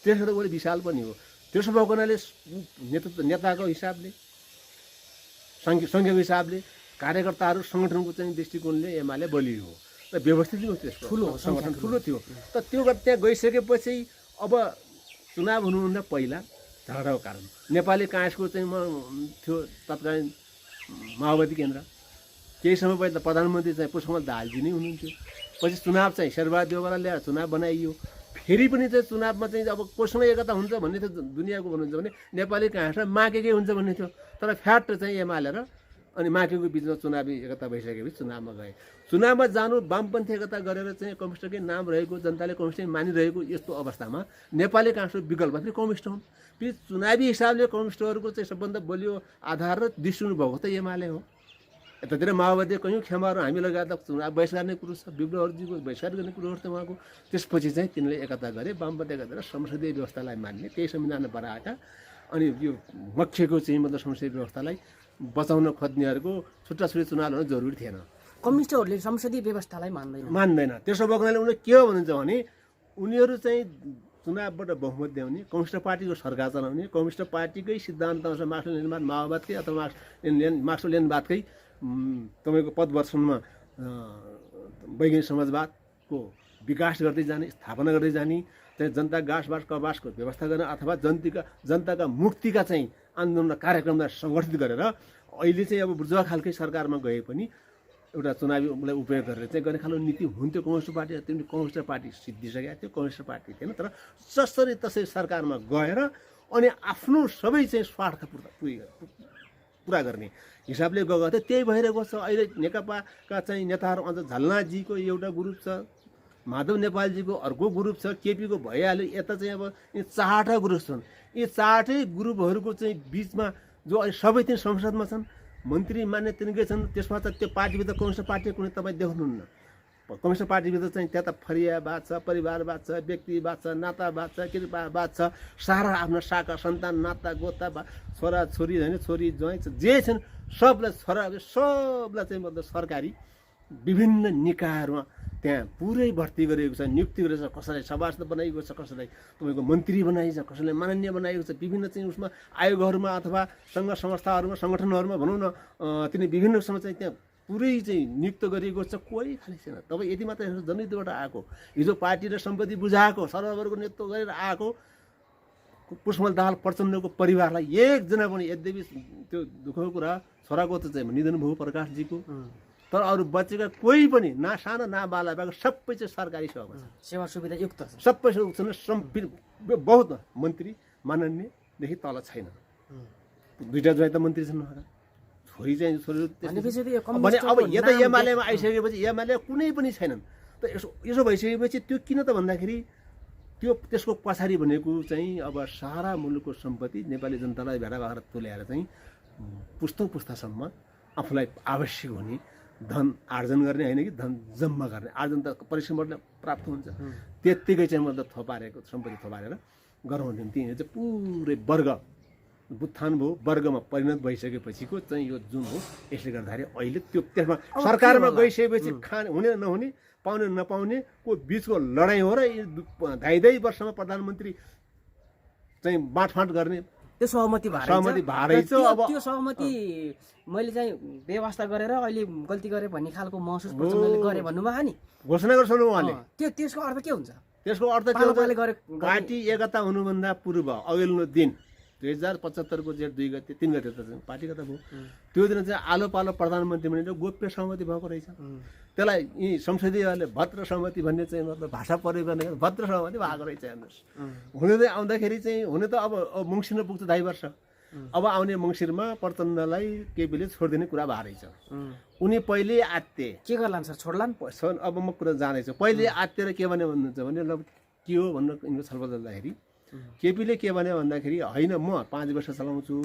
त्यसो त उसले विशाल पनि हो त्यसो भएको हुनाले नेताको हिसाबले सङ्घीयको हिसाबले कार्यकर्ताहरू सङ्गठनको चाहिँ दृष्टिकोणले एमाले बलियो हो र व्यवस्थित थियो त्यसको ठुलो सङ्गठन ठुलो थियो त त्यो त्यहाँ गइसकेपछि अब चुनाव हुनुभन्दा पहिला झगडाको कारण नेपाली काङ्ग्रेसको चाहिँ थियो तत्कालीन माओवादी केन्द्र केही समय पहिला प्रधानमन्त्री चाहिँ पुष्पकमल दाहालजी नै हुनुहुन्थ्यो पछि चुनाव चाहिँ शेरबहादुर देउवालाई ल्याएर चुनाव बनाइयो फेरि पनि चाहिँ चुनावमा चाहिँ अब कोसँग एकता हुन्छ भन्ने थियो दुनियाँको भन्नुहुन्छ भने नेपाली काङ्ग्रेसमा माकेकै हुन्छ भन्ने थियो तर फ्याट चाहिँ एमाले र अनि माथिको बिचमा चुनावी एकता भइसकेपछि चुनावमा गए। चुनावमा जानु वामपन्थी एकता गरेर चाहिँ कम्युनिस्टकै नाम रहेको, जनताले कम्युनिस्ट मानिरहेको यस्तो अवस्थामा नेपाली काङ्ग्रेसको विकल्प पनि कम्युनिस्ट हुन्। फेरि चुनावी हिसाबले कम्युनिस्टहरूको चाहिँ सबभन्दा बलियो आधार र दृष्टि भएको त एमाले हो। यतातिर माओवादी कयौँ खेमाहरू हामी लगाएर चुनाव बहिष्कार गर्ने कुरो छ, विप्लवजीको बहिष्कार गर्ने कुरोहरू थियो उहाँको। त्यसपछि चाहिँ तिनले एकता गरे, वामपन्थी एकता गरेर संसदीय व्यवस्थालाई मान्ने, त्यही संविधानमा बनाएका। अनि यो मुख्यको चाहिँ मतलब संसदीय व्यवस्थालाई बचाउन खोज्नेहरूको छुट्टा छुट्टै चुनाव हुनु जरुरी थिएन। कम्युनिस्टहरूले संसदीय व्यवस्थालाई मान्दैन। त्यसो भएको हुनाले उनीहरू के हो भन्नुहुन्छ भने उनीहरू चाहिँ चुनावबाट बहुमत ल्याउने, कम्युनिस्ट पार्टीको सरकार चलाउने, कम्युनिस्ट पार्टीकै सिद्धान्त अनुसार मार्क्स लेनिनवाद माओवादकै अथवा मार्क्स लेनिनवादकै तपाईँको पदवर्षनमा वैज्ञानिक समाजवादको विकास गर्दै जाने, स्थापना गर्दै जाने, चाहिँ जनता गाँसबास कबासको व्यवस्था गर्न अथवा जनताका मुक्तिका चाहिँ आन्दोलन र कार्यक्रमलाई सङ्गठित गरेर अहिले चाहिँ अब बुर्जुवा खालकै सरकारमा गए पनि एउटा चुनावीलाई उपयोग गरेर चाहिँ गर्ने खालको नीति हुन्थ्यो कम्युनिस्ट पार्टी। त्यो कम्युनिस्ट पार्टी सिद्धिसकेको थियो, कम्युनिस्ट पार्टी थिएन। तर जसरी तसरी सरकारमा गएर अनि आफ्नो सबै चाहिँ स्वार्थ पुरा गर्ने हिसाबले गएको थियो। त्यही भइरहेको छ। अहिले नेकपाका चाहिँ नेताहरू अझ झलनाथजीको एउटा ग्रुप छ, माधव नेपालजीको अर्को ग्रुप छ, केपीको भइहाल्यो। यता चाहिँ अब यी चारवटा ग्रुप छन्। यी चारवटै ग्रुपहरूको चाहिँ बिचमा जो अहिले सबै तिन संसदमा छन्, मन्त्री मान्ने तिनकै छन्। त्यसमा त त्यो पार्टीभित्र कम्युनिस्ट पार्टी कुनै तपाईँ देख्नुहुन्न। कम्युनिस्ट पार्टीभित्र चाहिँ त्यहाँ त फरियावाद छ, परिवारवाद छ, व्यक्तिवाद छ, नातावाद छ, कृपावाद छ, सारा आफ्नो शाखा सन्तान नाता गोता छोरा छोरी होइन, छोरी ज्वाइँ जे छन् सबलाई सबलाई चाहिँ मतलब सरकारी विभिन्न निकायहरूमा त्यहाँ पुरै भर्ती गरिएको छ, नियुक्ति गरेको छ। कसैलाई सभासद बनाइएको छ, कसैलाई तपाईँको मन्त्री बनाइएको छ, कसैलाई माननीय बनाइएको छ। विभिन्न चाहिँ उसमा आयोगहरूमा अथवा सङ्घ संस्थाहरूमा सङ्गठनहरूमा भनौँ न, तिनी विभिन्नसँग चाहिँ त्यहाँ पुरै चाहिँ नियुक्त गरिएको छ। कोही खालि छैन। तपाईँ यति मात्रै जनयुद्धबाट आएको, हिजो पार्टी र सम्पत्ति बुझाएको, सर्ववर्गको नेतृत्व गरेर आएको पुष्पकमल दाहाल प्रचण्डको परिवारलाई एकजना पनि, यद्यपि त्यो दुःखको कुरा छोराको त चाहिँ निधन भयो प्रकाशजीको, तर अरू बच्चेका कोही पनि न सानो न बाला भएको सबै चाहिँ सरकारी सेवामा छ, सेवा सुविधा युक्त छ। सबै बहुत मन्त्री माननीयदेखि तल छैन। दुईवटा ज्वाइँ त मन्त्री छन्, छोरी चाहिँ छोरी भने अब यता एमालेमा आइसकेपछि एमाले कुनै पनि छैनन्। त यसो भइसकेपछि त्यो किन त भन्दाखेरि त्यसको पछाडि भनेको चाहिँ अब सारा मुलुकको सम्पत्ति नेपाली जनतालाई भेडा भएर तुल्याएर चाहिँ पुस्तासम्म आफूलाई आवश्यक हुने धन आर्जन गर्ने होइन कि धन जम्मा गर्ने। आर्जन त परिश्रमबाट प्राप्त हुन्छ, त्यत्तिकै चाहिँ मतलब थपारेको सम्पत्ति थपारेर गराउने निम्ति चाहिँ पुरै वर्ग उत्थान भयो, वर्गमा परिणत भइसकेपछिको चाहिँ यो जुन हो। यसले गर्दाखेरि अहिले त्यो त्यसमा सरकारमा गइसकेपछि खाने हुने नहुने, पाउने नपाउने को बिचको लडाइँ हो र 2.5 वर्षमा प्रधानमन्त्री चाहिँ बाँडफाँड गर्ने त्यो सहमति भारै छ। अब त्यो सहमति मैले चाहिँ व्यवस्था गरेर अहिले गल्ती गरेँ भन्ने खालको महसुस प्रचण्डले गरे भन्नुभयो नि, घोषणा गर्छन् उहाँले। त्यसको अर्थ के हुन्छ? त्यसको अर्थ के हुन्छ? पार्टी एकता हुनुभन्दा पूर्व अघिल्लो दिन 2075 को जेठ 2 गते 3 गते त पार्टी कता भयो, त्यो दिन चाहिँ आलो पालो प्रधानमन्त्री भनेर गोप्य सहमति भएको रहेछ। त्यसलाई यी संसदीयहरूले भद्र सहमति भन्ने चाहिँ मतलब भाषा प्रयोग गर्ने भद्र सहमति भएको रहेछ। हेर्नुहोस्, हुन त आउँदाखेरि चाहिँ हुन त अब मङ्सिरमा पुग्छ 2.5 वर्ष। अब आउने मङ्सिरमा प्रचण्डलाई केपीले छोडिदिने कुरा भएको रहेछ। उनी पहिले आत्ते के गर्लान् सर, छोड्लान्? अब म कुरा जाँदैछु। पहिले आत्तेर के भने भन्नुहुन्छ भने के हो भन्नु यिनको छलफल गर्दाखेरि केपीले के भने भन्दाखेरि होइन म 5 वर्ष चलाउँछु,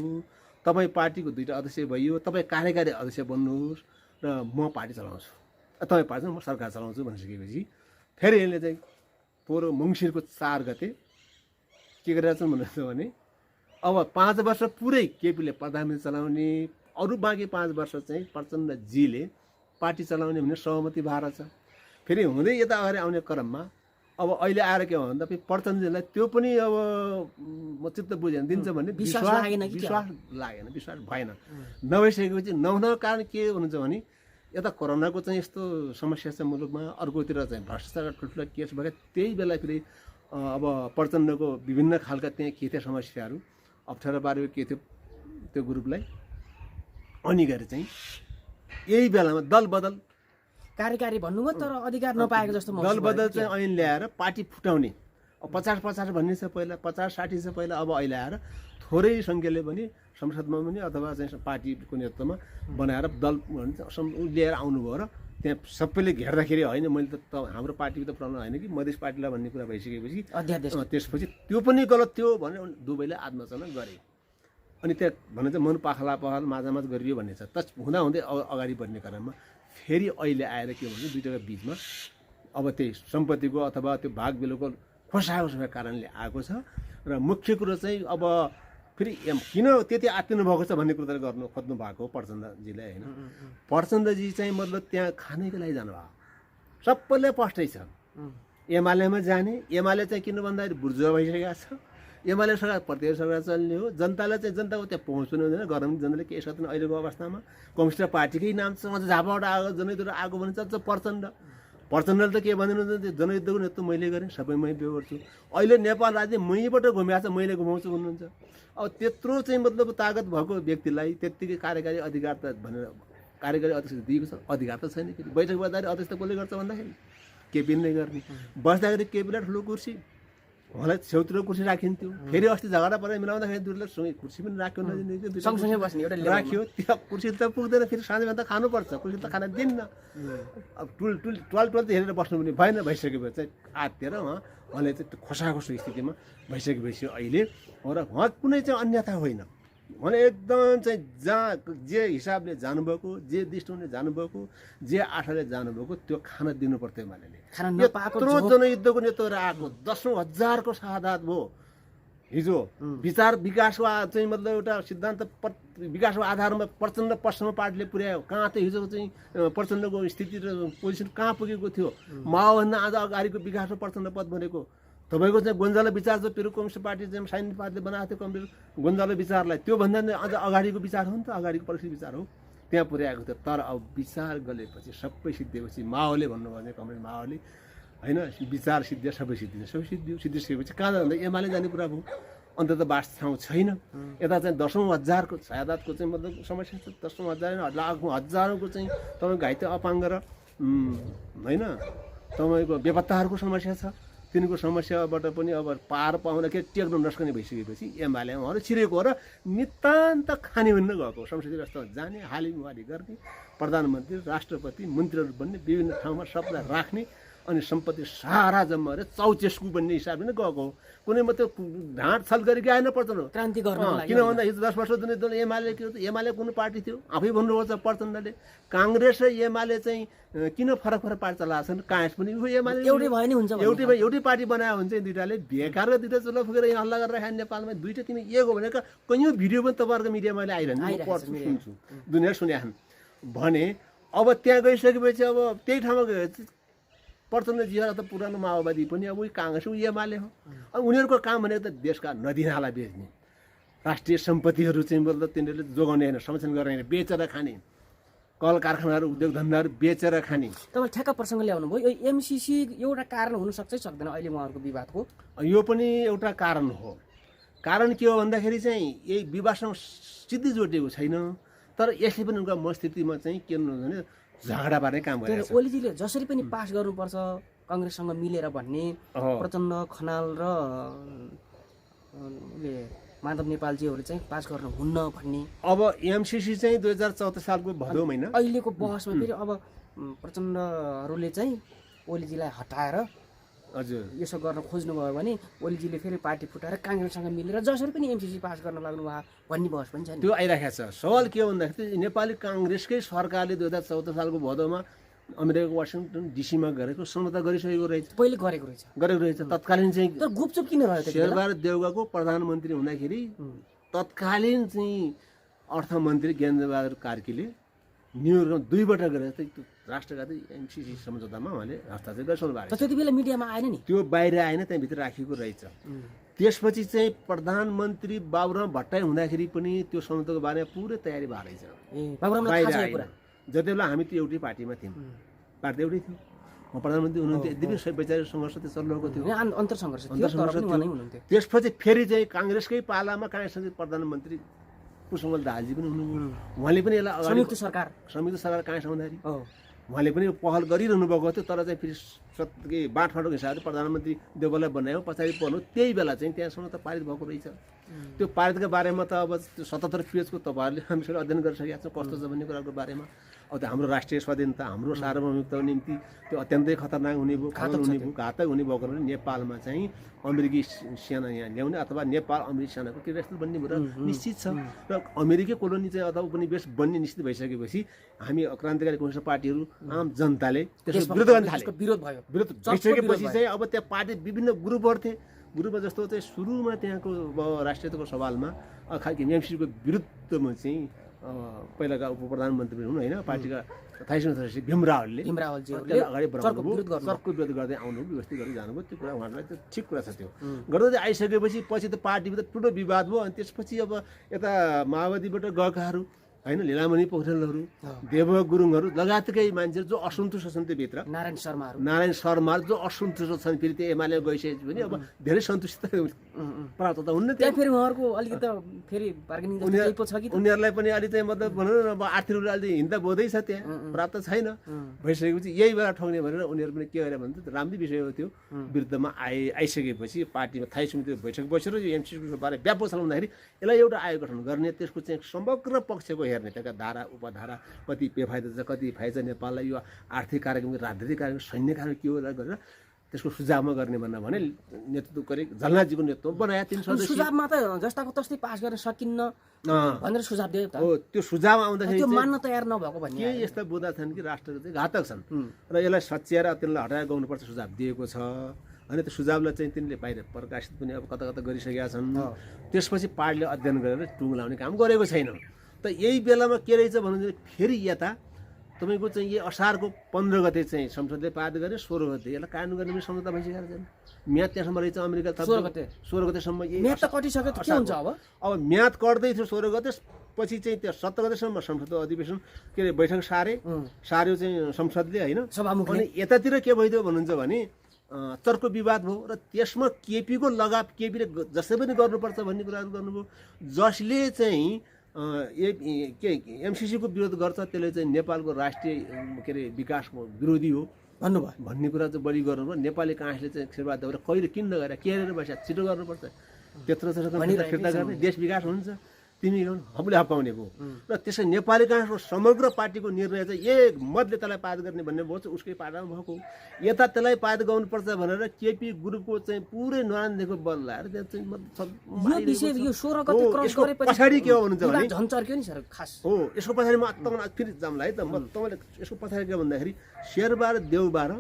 तपाईँ पार्टीको 2टा अध्यक्ष भइयो, तपाईँ कार्यकारी अध्यक्ष बन्नुहोस् र म पार्टी चलाउँछु, तपाईँ पार्टी म सरकार चलाउँछु भनिसकेपछि फेरि यसले चाहिँ पोहोर मङ्सिरको 4 गते के गरिरहेको छन् भन्नुहुन्छ भने अब 5 वर्ष पुरै केपीले प्रधानमन्त्री चलाउने, अरू बाँकी 5 वर्ष चाहिँ प्रचण्डजीले पार्टी चलाउने भन्ने सहमति भएको छ। फेरि हुँदै यता अगाडि आउने क्रममा अब अहिले आएर के भन्दा फेरि प्रचण्डजीलाई त्यो पनि अब म चित्त बुझेन दिन्छ भन्ने विश्वास लागेन, विश्वास भएन। नभइसकेपछि नहुनको कारण के हुन्छ भने यता कोरोनाको चाहिँ यस्तो समस्या छ मुलुकमा, अर्कोतिर चाहिँ भ्रष्टाचारका ठुल्ठुला केस भए, त्यही बेला फेरि अब प्रचण्डको विभिन्न खालका त्यहाँ के थिए समस्याहरू अप्ठ्यारो पारेको के थियो त्यो ग्रुपलाई। अनि गएर चाहिँ यही बेलामा दल बदल कार्यकारी भन्नुभयो तर अधिकार नपाएको जस्तो दल बदल चाहिँ ऐन ल्याएर पार्टी फुटाउने। 50-50 भन्ने छ पहिला, 50-60 छ पहिला, अब अहिले आएर थोरै सङ्ख्याले पनि संसदमा पनि अथवा चाहिँ पार्टीको नेतृत्वमा बनाएर दल लिएर आउनुभयो र त्यहाँ सबैले घेर्दाखेरि होइन मैले त हाम्रो पार्टीको त प्रब्लम होइन कि मधेस पार्टीलाई भन्ने कुरा भइसकेपछि त्यसपछि त्यो पनि गलत थियो भनेर दुवैले आत्मचना गरे। अनि त्यहाँ भने चाहिँ मन पाखला माझामाझ गरियो भन्ने छ। त हुँदाहुँदै अगाडि बढ्ने क्रममा फेरि अहिले आएर के भन्छ दुईटाको बिचमा अब त्यही सम्पत्तिको अथवा त्यो भाग बेलोको खोसाएको कारणले आएको छ। र मुख्य कुरो चाहिँ अब फेरि किन त्यति आत्तिनु भएको छ भन्ने कुरा गर्नु खोज्नु भएको हो प्रचण्डजीले होइन। प्रचण्डजी चाहिँ मतलब त्यहाँ खानैको लागि जानुभयो, सबैलाई प्रष्टै छ। एमालेमा जाने, एमाले चाहिँ किन भन्दाखेरि बुर्जुवा भइसकेको छ, एमाले सरकार प्रत्यक्ष सरकार चल्ने हो, जनतालाई चाहिँ जनताको त्यहाँ पहुँच पनि हुँदैन, गराउने जनताले केही सक्दैन। अहिलेको अवस्थामा कम्युनिस्ट पार्टीकै नामसँग झापाबाट आएको जनयुद्ध आएको भने चल्छ प्रचण्डले त के भनिदिनुहुन्छ जनयुद्धको नेतृत्व मैले गरेँ, सबै मै पे गर्छु। अहिले नेपाल राज्य मैबाट घुमिएको छ, मैले घुमाउँछु भन्नुहुन्छ। अब त्यत्रो चाहिँ मतलब तागत भएको व्यक्तिलाई त्यत्तिकै कार्यकारी अधिकार त भनेर कार्यकारी अध्यक्ष दिएको छ, अधिकार त छैन। फेरि बैठक बस्दाखेरि अध्यक्ष कसले गर्छ भन्दाखेरि केपीले नै गर्ने। बस्दाखेरि केपीलाई ठुलो कुर्सी, उहाँलाई छेउतिर कुर्सी राखिन्थ्यो। फेरि अस्ति झगडा परेर मिलाउँदाखेरि दुईलाई कुर्सी पनि राख्यो, सँगसँगै बस्ने एउटा राख्यो। त्यो कुर्सी त पुग्दैन, फेरि साँझमा त खानुपर्छ, कुर्सी त खान दिन्न। अब टुल त हेरेर बस्नु पनि भएन, भइसकेपछि चाहिँ आत्तिएर उहाँले चाहिँ खोसाखोसो स्थितिमा भइसकेपछि अहिले र उहाँ कुनै चाहिँ अन्यथा होइन, उहाँले एकदम चाहिँ जहाँ जे हिसाबले जानुभएको, जे दृष्टिले जानुभएको, जे आशाले जानुभएको त्यो खान दिनु पर्थ्यो। उहाँले यत्रो जनयुद्धको नेतृत्व आएको 10,000को शहादत भयो हिजो। विचार विकासको चाहिँ मतलब एउटा सिद्धान्त विकासको आधारमा प्रचण्ड पश्चिम पार्टीले पुर्यायो। कहाँ त हिजो चाहिँ प्रचण्डको स्थिति र पोजिसन कहाँ पुगेको थियो। माओभन्दा आज अगाडिको विकासमा प्रचण्ड पद बनेको। तपाईँको चाहिँ गोन्जालो विचार जो पेरु कम्युनिस्ट पार्टी चाहिँ साइनिक पार्टीले बनाएको थियो कम्युनिस्ट गोन्जालो विचारलाई, त्योभन्दा अझ अगाडिको विचार हो नि त, अगाडिको परिस्थिति विचार हो, त्यहाँ पुर्याएको थियो। तर अब विचार गरेपछि सबै सिद्धिएपछि माओले भन्नुभयो भने कम्युनिस्ट माओले होइन विचार सिद्धियो सबै सिद्धिन्छ, सबै सिद्धिसकेपछि कहाँ जाँदा एमाले जाने कुरा भयो। अन्त त बास ठाउँ छैन। यता चाहिँ 10,000को शहादतको चाहिँ मतलब समस्या छ, 10,000 लाखौँ हजारौँको चाहिँ तपाईँको घाइते अपाङ्ग र होइन तपाईँको बेपत्ताहरूको समस्या छ। तिनको समस्याबाट पनि अब पार पाउँदाखेरि टेक्नो नस्कने भइसकेपछि एमाले उहाँहरू छिरेको हो र नितान्त खाने भन्न गएको। संसदीय व्यवस्थामा जाने, हालिमुहाली गर्ने, प्रधानमन्त्री, राष्ट्रपति, मन्त्रीहरू बन्ने, विभिन्न ठाउँमा सबलाई राख्ने, अनि सम्पत्ति सारा जम्मा गरेर चौचेस्कु बन्ने हिसाबले नै गएको हो। कुनै मात्रै ढाँट छल गरी आएन प्रचण्ड क्रान्ति गर्न। किन भन्दा हिजो 10 वर्ष जुन एमाले के हो, एमाले कुनै पार्टी थियो आफै भन्नुभएको छ प्रचण्डले। काङ्ग्रेस र एमाले चाहिँ किन फरक पार्टी चलाएको छन्, काङ्ग्रेस पनि एमाले एउटै भयो नि हुन्छ, एउटै पार्टी बनायो भने चाहिँ दुइटाले बेकार दुइटा चुलो फुकेर यहाँ हल्ला गरेर खाने नेपालमा दुइटा तिमी एक हो भनेको कैयौँ भिडियो पनि तपाईँहरूको मिडियामा अहिले आइरहन्छ, पढ्छु सुन्छु, दुनियाँ सुनेछन् भने। अब त्यहाँ गइसकेपछि अब त्यही ठाउँमा गयो प्रचण्डजीहरू त पुरानो माओवादी पनि अब उही काङ्ग्रेस उही एमाले हो। अब उनीहरूको काम भनेको त देशका नदीनाला बेच्ने, राष्ट्रिय सम्पत्तिहरू चाहिँ मतलब तिनीहरूले जोगाउने होइन, संरक्षण गर्ने होइन, बेचेर खाने, कल कारखानाहरू उद्योग धन्दाहरू बेचेर खाने। तपाईँ ठ्याक्क प्रसङ्ग ल्याउनु भयो। यो एमसिसी एउटा कारण हुनसक्छ सक्दैन अहिले उहाँहरूको विवादको? यो पनि एउटा कारण हो। कारण के हो भन्दाखेरि चाहिँ यही विवादसँग सिधै जोडिएको छैन, तर यसले पनि उनको मनस्थितिमा चाहिँ के हुन्छ भने झगडा पार्ने काम गरेको छ। ओलीजीले जसरी पनि पास गर्नुपर्छ काङ्ग्रेससँग मिलेर भन्ने, प्रचण्ड खनाल र माधव नेपालजीहरू चाहिँ पास गर्न हुन्न भन्ने। अब एमसिसी चाहिँ 2014 सालको भदौ महिना अहिलेको बहसमा फेरि अब प्रचण्डहरूले चाहिँ ओलीजीलाई हटाएर हजुर यसो गर्न खोज्नुभयो भने ओलीजीले फेरि पार्टी फुटाएर काङ्ग्रेससँग मिलेर जसरी पनि एमसिसी पास गर्न लाग्नु भयो भन्ने बहस पनि छ। त्यो आइराखेको छ। सवाल के हो भन्दाखेरि नेपाली काङ्ग्रेसकै सरकारले 2014 सालको भदौमा अमेरिकाको वासिङटन डिसीमा गरेको सम्झौता गरिसकेको रहेछ, पहिले गरेको रहेछ। तत्कालीन चाहिँ तर गुपचुप किन रह्यो? शेरबहादुर देउवाको प्रधानमन्त्री हुँदाखेरि तत्कालीन चाहिँ अर्थमन्त्री ज्ञानबहादुर कार्कीले न्युयोर्कमा 2 पटक गरेर चाहिँ राष्ट्रघाती एमसिसी सम्झौतामा उहाँले हस्ताक्षर गरिसक्नु भएको छ। त्यति बेला मिडियामा आएन नि, त्यो बाहिर आएन, त्यहाँभित्र राखिएको रहेछ। त्यसपछि चाहिँ प्रधानमन्त्री बाबुराम भट्टराई हुँदाखेरि पनि त्यो सम्झौताको बारेमा पुरै तयारी भएको रहेछ। जति बेला हामी त्यो एउटै पार्टीमा थियौँ, पार्टी एउटै थियो, म प्रधानमन्त्री हुनुहुन्थ्यो, यद्यपि वैचारिक सङ्घर्ष त्यो चलिरहेको थियो, अन्तर्सङ्घर्ष थियो। त्यसपछि फेरि चाहिँ काङ्ग्रेसकै पालामा काङ्ग्रेसको प्रधानमन्त्री पुष्पकमल दाहालजी पनि हुनुहुन्थ्यो, उहाँले पनि यसलाई संयुक्त सरकार काङ्ग्रेस हुँदाखेरि उहाँले पनि पहल गरिरहनु भएको थियो तर चाहिँ फेरि बाँडफाँडको हिसाबले प्रधानमन्त्री देवललाई बनायो पछाडि पर्नु त्यही बेला चाहिँ त्यहाँसम्म त पारित भएको रहेछ त्यो पारितको बारेमा त अब त्यो 77 पेजको तपाईँहरूले हामीसँग अध्ययन गरिसकेका छौँ कस्तो छ भन्ने कुराको बारेमा अब त्यो हाम्रो राष्ट्रिय स्वाधीनता हाम्रो सार्वभौमिकताको निम्ति त्यो अत्यन्तै खतरनाक हुने भयो घातक हुने भएको कारणले नेपालमा चाहिँ अमेरिकी सेना यहाँ ल्याउने अथवा नेपाल अमेरिकी सेनाको क्रियास्थल बन्ने कुरा निश्चित छ र अमेरिकी कोलोनी चाहिँ अथवा उपनिवेश बन्ने निश्चित भइसकेपछि हामी क्रान्तिकारी कम्युनिस्ट पार्टीहरू आम जनताले त्यसको विरोध गर्न थाले विरोध भइसकेपछि चाहिँ अब त्यहाँ पार्टी विभिन्न ग्रुपहरू थिए ग्रुपमा जस्तो चाहिँ सुरुमा त्यहाँको राष्ट्रियताको सवालमा खालि एमसीको विरुद्धमा चाहिँ पहिलाका उप प्रधानमन्त्री हुनु होइन पार्टीका थाइसन सदस्य भीमरावले अगाडि बढाउनुभयो सरको विरोध गर्दै आउनु व्यवस्थित गर्दै जानुभयो त्यो कुरा उहाँहरूलाई त्यो ठिक कुरा छ त्यो गर्दै आइसकेपछि पछि त पार्टीभित्र ठुलो विवाद भयो अनि त्यसपछि अब यता माओवादीबाट गएकाहरू होइन लीलामणि पौडेलहरू देव गुरुङहरू लगायतकै मान्छेहरू जो असन्तुष्ट छन् त्योभित्र नारायण शर्माहरू जो असन्तुष्ट छन् फेरि त्यो एमाले गइसकेपछि पनि अब धेरै सन्तुष्ट प्राप्त त हुन्न त्यहाँ फेरि उहाँहरूको अलिकति फेरि बार्गेनिङ उनीहरूलाई पनि अलि चाहिँ मतलब भनौँ न अब आर्थिक रूपले अलि हिन्दा बोधै छ त्यहाँ प्राप्त छैन भइसकेपछि यही बेला ठग्ने भनेर उनीहरू पनि के गरे भने त राम्रै विषय हो त्यो विरुद्धमा आइसकेपछि पार्टीमा थाई समिति बैठक बसेर यो एमसीको बारे व्यापक चलाउँदाखेरि यसलाई एउटा आयोग गठन गर्ने त्यसको चाहिँ समग्र पक्षको हेर्ने त्यसका धारा उपधारा कति बेफाइदा छ कति फाइदा छ नेपाललाई यो आर्थिक कार्यक्रम राजनीतिक कार्यक्रम सैन्य कार्यक्रम के हो गरेर त्यसको सुझावमा गर्ने भने नेतृत्व गरे झलनाथजीको नेतृत्व बनाए 3 सदस्य सुझावमा त जस्ताको तस्तै पास गर्न सकिन्न भनेर सुझाव दियो त हो त्यो सुझाव आउँदाखेरि त्यो मान्न तयार नभएको भन्ने के यस्ता बुँदा छन् कि राष्ट्रको चाहिँ घातक छन् र यसलाई सच्याएर त्यसलाई हटाएर गाउनुपर्छ सुझाव दिएको छ अनि त्यो सुझावलाई चाहिँ तिनले बाहिर प्रकाशित पनि अब कता कता गरिसकेका छन् त्यसपछि पार्टीले अध्ययन गरेर टुङ लाउने काम गरेको छैन त यही बेलामा के रहेछ भन्नुहुन्छ फेरि यता तपाईँको चाहिँ यो असारको 15 गते चाहिँ संसदले पारित गरे 16 गते यसलाई कानुन गर्ने पनि सम्झौता भइसकेको छैन म्याद त्यहाँसम्म रहेछ अमेरिका 16 गतेसम्म म्याद त कटिसक्यो त के हुन्छ अब म्याद कट्दै थियो 16 गते पछि चाहिँ त्यो 17 गतेसम्म संसद अधिवेशन के अरे बैठक सार्यो चाहिँ संसदले होइन अनि यतातिर के भइदियो भन्नुहुन्छ भने तर्क विवाद भयो र त्यसमा केपीको लगाव केपीले जसै पनि गर्नुपर्छ भन्ने कुराहरू गर्नुभयो जसले चाहिँ एमसीसीको विरोध गर्छ त्यसले चाहिँ नेपालको राष्ट्रिय के अरे विकासको विरोधी हो भन्नुभयो भन्ने कुरा चाहिँ बढी गर्नुभयो नेपाली काङ्ग्रेसले चाहिँ शेरबहादुर देउवा कहिले किन नगरेर केरेर बस्या छिटो गर्नुपर्छ त्यत्रो फिर्ता गर्ने देश विकास हुन्छ तिमी हामीले हप्काउने भयो र त्यसै नेपाली काङ्ग्रेसको समग्र पार्टीको निर्णय चाहिँ एक मतले त्यसलाई पारित गर्ने भन्ने भयो चाहिँ उसकै पार्टीमा भएको यता त्यसलाई पारित गर्नुपर्छ भनेर केपी ग्रुपको चाहिँ पुरै नरान्देको बल लाएर त्यहाँ चाहिँ पछाडि के हो भन्नुहुन्छ भने हो यसको पछाडि म तपाईँलाई फेरि जाउँला है त म तपाईँले यसको पछाडि के भन्दाखेरि शेरबहादुर देउवा र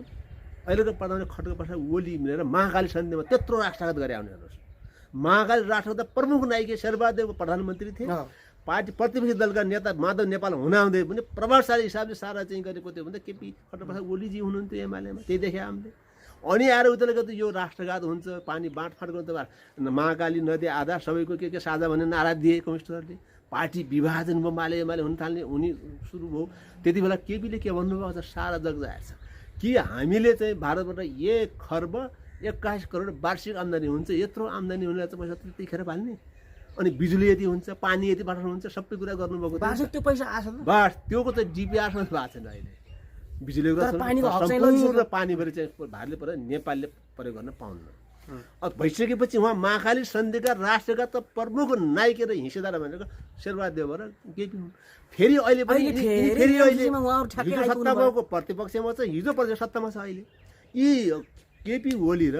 अहिलेको प्रधानमन्त्री खड्का प्रसाद ओली मिलेर महाकाली सन्धिमा त्यत्रो राष्ट्रघात गरे आउने हेर्नुहोस् महाकाली राष्ट्रको प्रमुख नायक शेरबहादुर प्रधानमन्त्री थिए पार्टी प्रतिपक्षी दलका नेता माधव नेपाल हुँदाहुँदै पनि प्रभावशाली हिसाबले सारा चाहिँ गरेको थियो भने केपी खड्का प्रसाद ओलीजी हुनुहुन्थ्यो एमालेमा त्यही देखे हामीले अनि आएर उतले गर्दा यो राष्ट्रघात हुन्छ पानी बाँडफाँड गर्नु त महाकाली नदी आधा सबैको के साझा भन्ने नारा दिए कम्युनिस्टहरूले पार्टी विभाजन भयो एमाले हुन थाल्ने हुने सुरु भयो त्यति बेला केपीले के भन्नुभयो अझ सारा जग जाएछ कि हामीले चाहिँ भारतबाट 1 खर्ब 21 करोड वार्षिक आम्दानी हुन्छ यत्रो आम्दानी हुनेलाई चाहिँ पैसा त्यतिखेर पाल्ने अनि बिजुली यति हुन्छ पानी यति पठाउनु हुन्छ सबै कुरा गर्नुभएको त्यो पैसा आछ बस त्योको चाहिँ डिपिआरसँग भएको छैन अहिले बिजुलीको पानीभरि चाहिँ भारतले पर नेपालले प्रयोग गर्न पाउन्न अब भइसकेपछि उहाँ महाकाली सन्धिका राष्ट्रका त प्रमुख नायक र हिस्सेदार भनेको शेरबहादुर देउवा र केपी फेरि अहिले पनि हिजो सत्ताको प्रतिपक्षमा चाहिँ हिजो सत्तामा छ अहिले यी केपी ओली र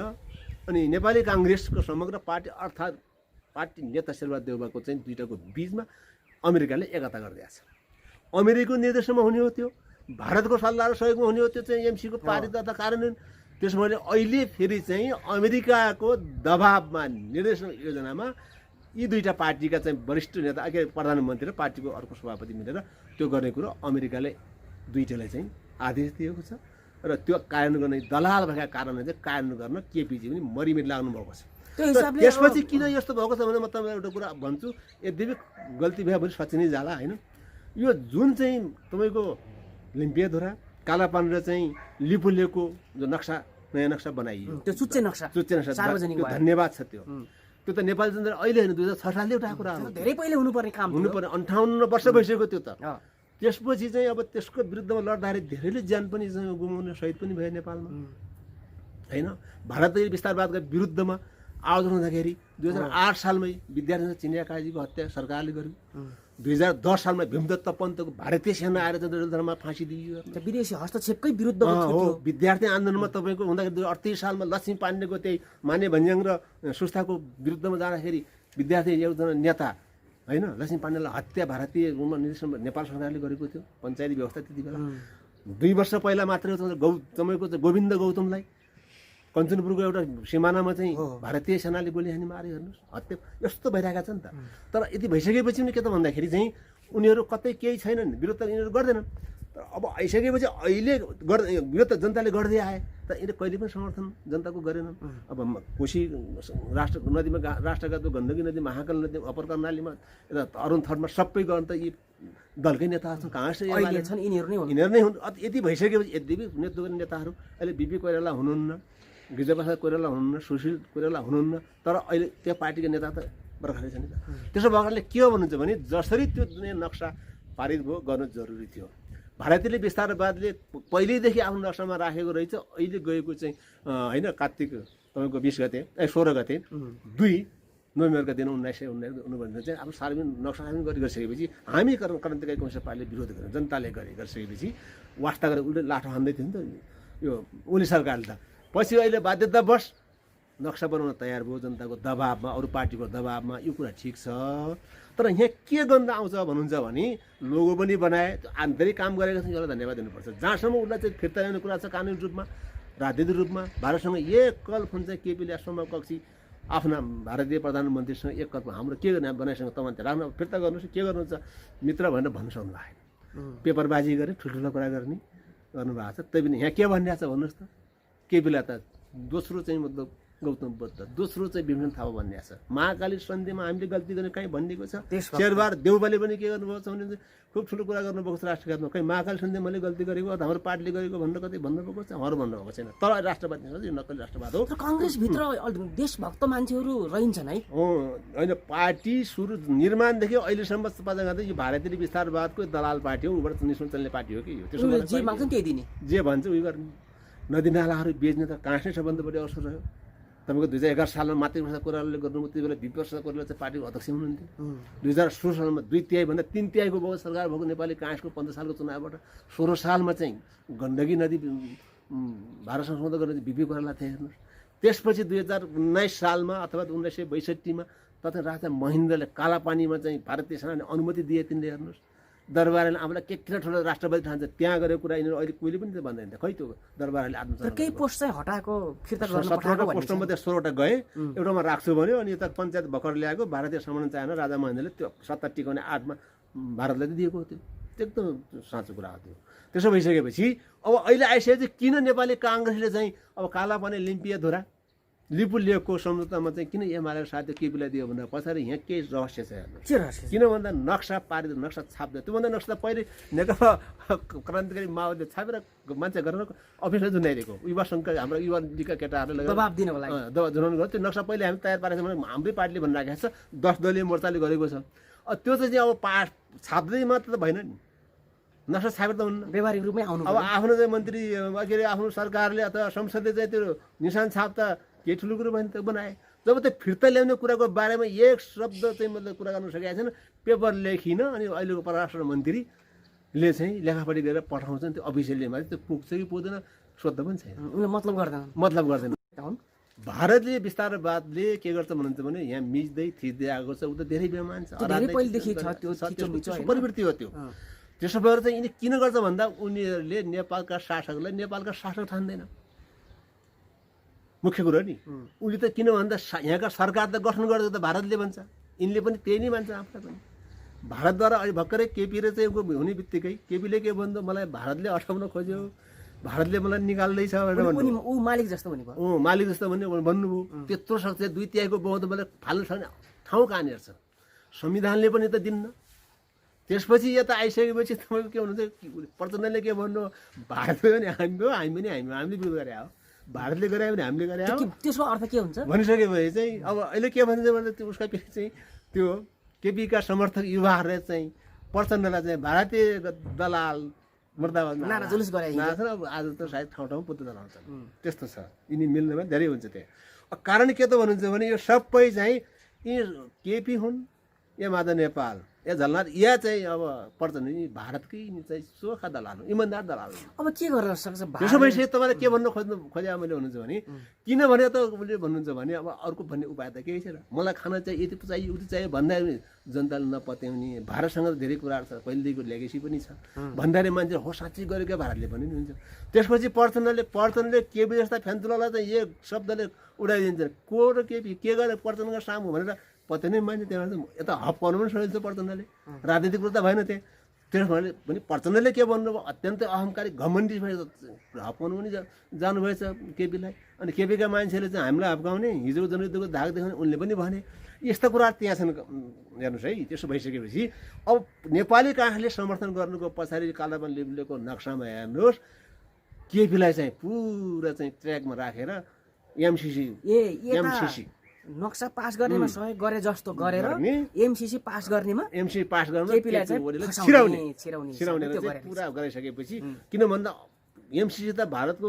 अनि नेपाली काङ्ग्रेसको समग्र पार्टी अर्थात् पार्टी नेता शेरबहादुर देउवाको चाहिँ दुईटाको बिचमा अमेरिकाले एकता गरिदिएको छ अमेरिकाको निर्देशनमा हुने हो त्यो भारतको सल्लाह र सहयोगमा हुने हो त्यो चाहिँ एमसीको पारित तथा कार्यान्वयन त्यसमा अहिले फेरि चाहिँ अमेरिकाको दबावमा निर्देशन योजनामा यी दुईटा पार्टीका चाहिँ वरिष्ठ नेता के प्रधानमन्त्री र पार्टीको अर्को सभापति मिलेर त्यो गर्ने कुरो अमेरिकाले दुईटालाई चाहिँ आदेश दिएको छ र त्यो कार्यान्वयन गर्ने दलाल भएका कारणले चाहिँ कार्यान्वयन गर्न केपीजी पनि मरिमिट लाग्नु भएको छ त्यसपछि किन यस्तो भएको छ भने म तपाईँलाई एउटा कुरा भन्छु यद्यपि गल्ती भयो भने सचिनै जाला होइन यो जुन चाहिँ तपाईँको लिम्पियाधुरा कालापानी र चाहिँ लिपुलेको जो नक्सा नयाँ नक्सा बनाइयो त्यो चुच्चे नक्सा धन्यवाद छ त्यो त नेपाली जनता अहिले होइन 2006 सालले उठाएको कुरा हो धेरै पहिले हुनुपर्ने काम हुनुपर्ने 58 वर्ष भइसक्यो त्यो त त्यसपछि चाहिँ अब त्यसको विरुद्धमा लड्दाखेरि धेरैले ज्यान पनि गुमाउने शहीद पनि भए नेपालमा होइन। भारतीय विस्तारवादका विरुद्धमा आन्दोलन हुँदाखेरि 2008 सालमै विद्यार्थी चिनिया काजीको हत्या सरकारले गर्यो। 2010 सालमा भीमदत्त पन्तको भारतीय सेना आएर जनतामा फाँसी दिइयो। विदेशी हस्तक्षेपकै विरुद्ध हो। विद्यार्थी आन्दोलनमा तपाईँको हुँदाखेरि 2038 सालमा लक्ष्मी पाण्डेको त्यही माने भन्ज्याङ र सुस्ताको विरुद्धमा जाँदाखेरि विद्यार्थी एकजना नेता होइन लक्ष्मी पाण्डेलाई हत्या भारतीय निर्देशन नेपाल सरकारले गरेको थियो। पञ्चायती व्यवस्था त्यति बेला 2 वर्ष पहिला मात्रै तपाईँको गोविन्द गौतमलाई कञ्चनपुरको एउटा सिमानामा चाहिँ भारतीय सेनाले गोली हानी मारे हेर्नुहोस्, हत्या यस्तो भइरहेका छन् त। तर यति भइसकेपछि पनि के त भन्दाखेरि चाहिँ उनीहरू कतै केही छैनन्, विरोध त यिनीहरू गर्दैनन्। तर अब आइसकेपछि अहिले विरोध त जनताले गर्दै आए तर यिनीहरू कहिले पनि समर्थन जनताको गरेनन्। अब कोशी राष्ट्र नदीमा राष्ट्रघाटको गण्डकी नदी, महाकाल नदी, अप्पर कर्णालीमा यता अरुण थरमा सबै गर्न त यी दलकै नेताहरू छन्। कहाँ से यिनीहरू नै हुन्। यति भइसकेपछि यद्यपि नेतृत्व गर्ने नेताहरू अहिले बिपी कोइराला हुनुहुन्न, गिरिजाप्रसाद कोइराला हुनुहुन्न, सुशील कोइराला हुनुहुन्न, तर अहिले त्यो पार्टीको नेता त बर्खाले छ नि त। त्यसो भएकाले के हो भन्नुहुन्छ भने जसरी त्यो नक्सा पारित भयो गर्नु जरुरी थियो। भारतीय विस्तारवादले पहिल्यैदेखि आफ्नो नक्सामा राखेको रहेछ। अहिले गएको चाहिँ होइन कार्तिक तपाईँको 20 गते 16 गते 2 नोभेम्बरका दिन 1949 चाहिँ अब सार्वजनिक नक्सा गरिसकेपछि हामी क्रान्तिकारी कम्युनिस्ट पार्टीले विरोध गर्यो, जनताले गरिसकेपछि वास्ता गरेर उसले लाठो हान्दै थियो नि त यो ओली सरकारले त। पछि अहिले बाध्यतावश नक्सा बनाउन तयार भयो जनताको दबाबमा, अरू पार्टीको दबाबमा। यो कुरा ठिक छ, तर यहाँ के गन्ध आउँछ भन्नुहुन्छ भने लोगो पनि बनाए, धेरै काम गरेका छन्, यसलाई धन्यवाद दिनुपर्छ। जहाँसम्म उसलाई चाहिँ फिर्ता ल्याउने कुरा छ कानुनी रूपमा, राजनीतिक रूपमा भारतसँग एक कलफुन चाहिँ केपीले असम्म कक्षी आफ्ना भारतीय प्रधानमन्त्रीसँग एक कल्प हाम्रो के गर्ने बनाइसँग तपाईँ राख्नु फिर्ता गर्नुहोस्, के गर्नुहुन्छ मित्र भनेर भन्न सक्नु भएन। पेपरबाजी गरे, ठुल्ठुलो कुरा गर्नुभएको छ। तै पनि यहाँ के भनिरहेको छ भन्नुहोस् त। केपीलाई त दोस्रो चाहिँ मतलब गौतम बुद्ध, दोस्रो चाहिँ विभिन्न थापा भनिरहेको छ। महाकाली सन्धिमा हामीले गल्ती गर्ने कहीँ भनिदिएको छ? शेरबहादुर देउवाले पनि के गर्नुभएको छ भने खुब ठुलो कुरा गर्नुभएको छ राष्ट्रघातमा। कहीँ महाकाली सन्धिमा मैले गल्ती गरेको हाम्रो पार्टीले गरेको भनेर कतै भन्नुभएको छ? उहाँहरू भन्नुभएको छैन। तर राष्ट्रवाद यो नक्कली राष्ट्रवाद हो। कङ्ग्रेसभित्र देशभक्त मान्छेहरू रहन्छन् है। होइन, पार्टी सुरु निर्माणदेखि अहिलेसम्म पता गर्दै यो भारतीय विस्तारवादको दलाल पार्टी हो। उबाट निशुल्क चल्ने पार्टी हो कि यो। त्यसो जे माग्छन् त्यही दिने, जे भन्छ उयो गर्ने। नदीनालाहरू बेच्ने त कहाँ नै सबभन्दा बढी अवसर रह्यो। तपाईँको 2011 सालमा मातृभाषा कोइरालाले गर्नुभयो, त्यति बेला विप्रसाद कोइराला चाहिँ पार्टीको अध्यक्ष हुनुहुन्थ्यो। 2016 सालमा 2/3 3/3 भएको सरकार भएको नेपाली काङ्ग्रेसको 15 सालको चुनावबाट 16 सालमा चाहिँ गण्डकी नदी भारतसँग सम्बन्ध गर्ने बिपी कोइराला थिए हेर्नुहोस्। त्यसपछि 2019 सालमा अथवा 1962 तथा राजा महेन्द्रले कालापानीमा चाहिँ भारतीय सेनाले अनुमति दिए। तिनले हेर्नुहोस् दरबारले आफूलाई के किन ठुलो राष्ट्रवादी ठान्छ त्यहाँ गरेको कुरा यिनीहरू अहिले कोहीले पनि त भन्दैन। खै त्यो दरबारले आत्मसमर्पण केही पोस्ट चाहिँ हटाएको फिर्ता गर्न 17वटा पोस्टमध्ये 16वटा गए, एउटामा राख्छु भन्यो। अनि यता पञ्चायत भर्खर ल्याएको भारतीय सम्मान चाहेन राजा महेन्द्रले त्यो सत्ता टिकाउने 8मा भारतलाई दिएको थियो। एकदम साँचो कुरा हो त्यो। त्यसो भइसकेपछि अब अहिले आइसकेपछि किन नेपाली काङ्ग्रेसले चाहिँ अब कालापानी लिम्पियाधुरा लिपुलेखको सम्झौतामा चाहिँ किन एमाले साथी केपीलाई दियो भन्दा पछाडि यहाँ केही रहस्य छ हेर्नु। किन भन्दा नक्सा पारित नक्सा छाप्दै त्योभन्दा नक्सा पहिले नेकपा क्रान्तिकारी माओवादीले छापेर मान्छे गरेर अफिसमा जुनाइदिएको युवा सङ्घका हाम्रो युवाका केटाहरूले दबाब दिनको लागि दबाब जुनाउनु गर्यो। त्यो नक्सा पहिले हामी तयार पारेको छ भने हाम्रै पार्टीले भनिराखेको छ, 10 दलीय मोर्चाले गरेको छ। त्यो चाहिँ अब छाप्दै मात्र त भएन नि, नक्सा छापेर त हुन्न, व्यवहारिक रूपमै आउनु। अब आफ्नो चाहिँ मन्त्री के अरे आफ्नो सरकारले अथवा संसदले चाहिँ त्यो निशान छाप त के ठुलो कुरो भयो नि त बनाए। जब त्यो फिर्ता ल्याउने कुराको बारेमा एक शब्द चाहिँ मतलब कुरा गर्न सकेको छैन, पेपर लेखिन। अनि अहिलेको परराष्ट्र मन्त्रीले चाहिँ लेखापढी गरेर पठाउँछन्, त्यो अफिसियलीमा त्यो पुग्छ कि पुग्दैन सोध्दा पनि छैन, मतलब गर्दैन। भारतीय विस्तारवादले के गर्छ भन्नुहुन्छ भने यहाँ मिच्दै थिच्दै आएको छ। ऊ त धेरै बेमान छ, प्रवृत्ति हो त्यो। त्यसो भएर चाहिँ यिनी किन गर्छ भन्दा उनीहरूले नेपालका शासकलाई नेपालका शासक ठान्दैन। मुख्य कुरो नि उसले त किन भन्दा यहाँका सरकार त गठन गरेको त भारतले भन्छ, यिनले पनि त्यही नै मान्छ आफूलाई पनि। भारतद्वारा अहिले भर्खरै केपीले चाहिँ हुने बित्तिकै केपीले के भन्दा मलाई भारतले अटाउन खोज्यो, भारतले मलाई निकाल्दैछ भनेर भन्नु। ऊ मालिक जस्तो भन्नुभयो, मालिक जस्तो भन्नुभयो। त्यत्रो सक्छ 2/3 बहुमत मलाई फाल्नु सक्ने ठाउँ कहाँनिर छ? संविधानले पनि त दिन्न। त्यसपछि यता आइसकेपछि तपाईँको के भन्नुहुन्छ, प्रचण्डले के भन्नु, भारतले पनि हामीले विरोध गरे हो, भारतले गरे भने हामीले गरे हो। त्यसको अर्थ के हुन्छ भनिसकेपछि चाहिँ अब अहिले के भन्छ भने त्यो उसका पछि चाहिँ त्यो केपीका समर्थक युवाहरूले चाहिँ प्रचण्डलाई चाहिँ भारतीय दलाल मुर्दाबाद नारा जुलुस गराइन्छ। अब आज त सायद ठाउँ ठाउँ पुत्ता चलाउँछन्। त्यस्तो छ, यिनी मिल्नेमा धेरै हुन्छ त्यहाँ। कारण के त भन्नुहुन्छ भने यो सबै चाहिँ यी केपी हुन् या माधव नेपाल या झलनाथ या चाहिँ अब प्रचण्ड यी भारतकै यिनी चाहिँ सोखा दलाल हुन्, इमान्दार दलाल हुन्। अब के गर्न सक्छ त्यसो भएपछि तपाईँले के भन्न खोजे मैले भन्नुहुन्छ भने किनभने त उसले भन्नुहुन्छ भने अब अर्को भन्ने उपाय त केही छैन। मलाई खाना चाहिँ यति चाहियो उति चाहियो भन्दा जनताले नपत्याउने, भारतसँग त धेरै कुराहरू छ, पहिलेदेखिको लेगेसी पनि छ भन्दाखेरि मान्छे हो साँच्चै गरेको भारतले पनि हुन्छ। त्यसपछि प्रचण्डले केपी जस्ता फ्यान्तुलालाई चाहिँ एक शब्दले उडाइदिन्छ। को र केपी के गरे प्रचण्डको सामु भनेर पत्याउने मान्छे त्यहाँ यता हप पाउनु पनि सकिन्छ प्रचण्डले, राजनीतिक कुरो त भएन त्यहाँ। त्यस भने पनि प्रचण्डले के भन्नुभयो, अत्यन्तै अहङ्कारी घमण्डी भएछ, हप्काउनु पनि जानुभएछ केपीलाई। अनि केपीका मान्छेले चाहिँ हामीलाई हप्काउने, हिजोको जनयुद्धको धाग देखाउने उनले पनि भने। यस्ता कुराहरू त्यहाँ छन् हेर्नुहोस् है। त्यसो भइसकेपछि अब नेपाली काङ्ग्रेसले समर्थन गर्नुको पछाडि कालापानी लिम्बुको नक्सामा हेर्नुहोस्, केपीलाई चाहिँ पुरा चाहिँ ट्र्याकमा राखेर एमसिसी नक्सा पास गर्नेमा सहयोग गरे जस्तो गरेर एमसिसी पास गर्नेमा एमसिसी पास गर्न केपीलाई छिराउने पुरा गराइसकेपछि, किन भन्दा एमसिसी त भारतको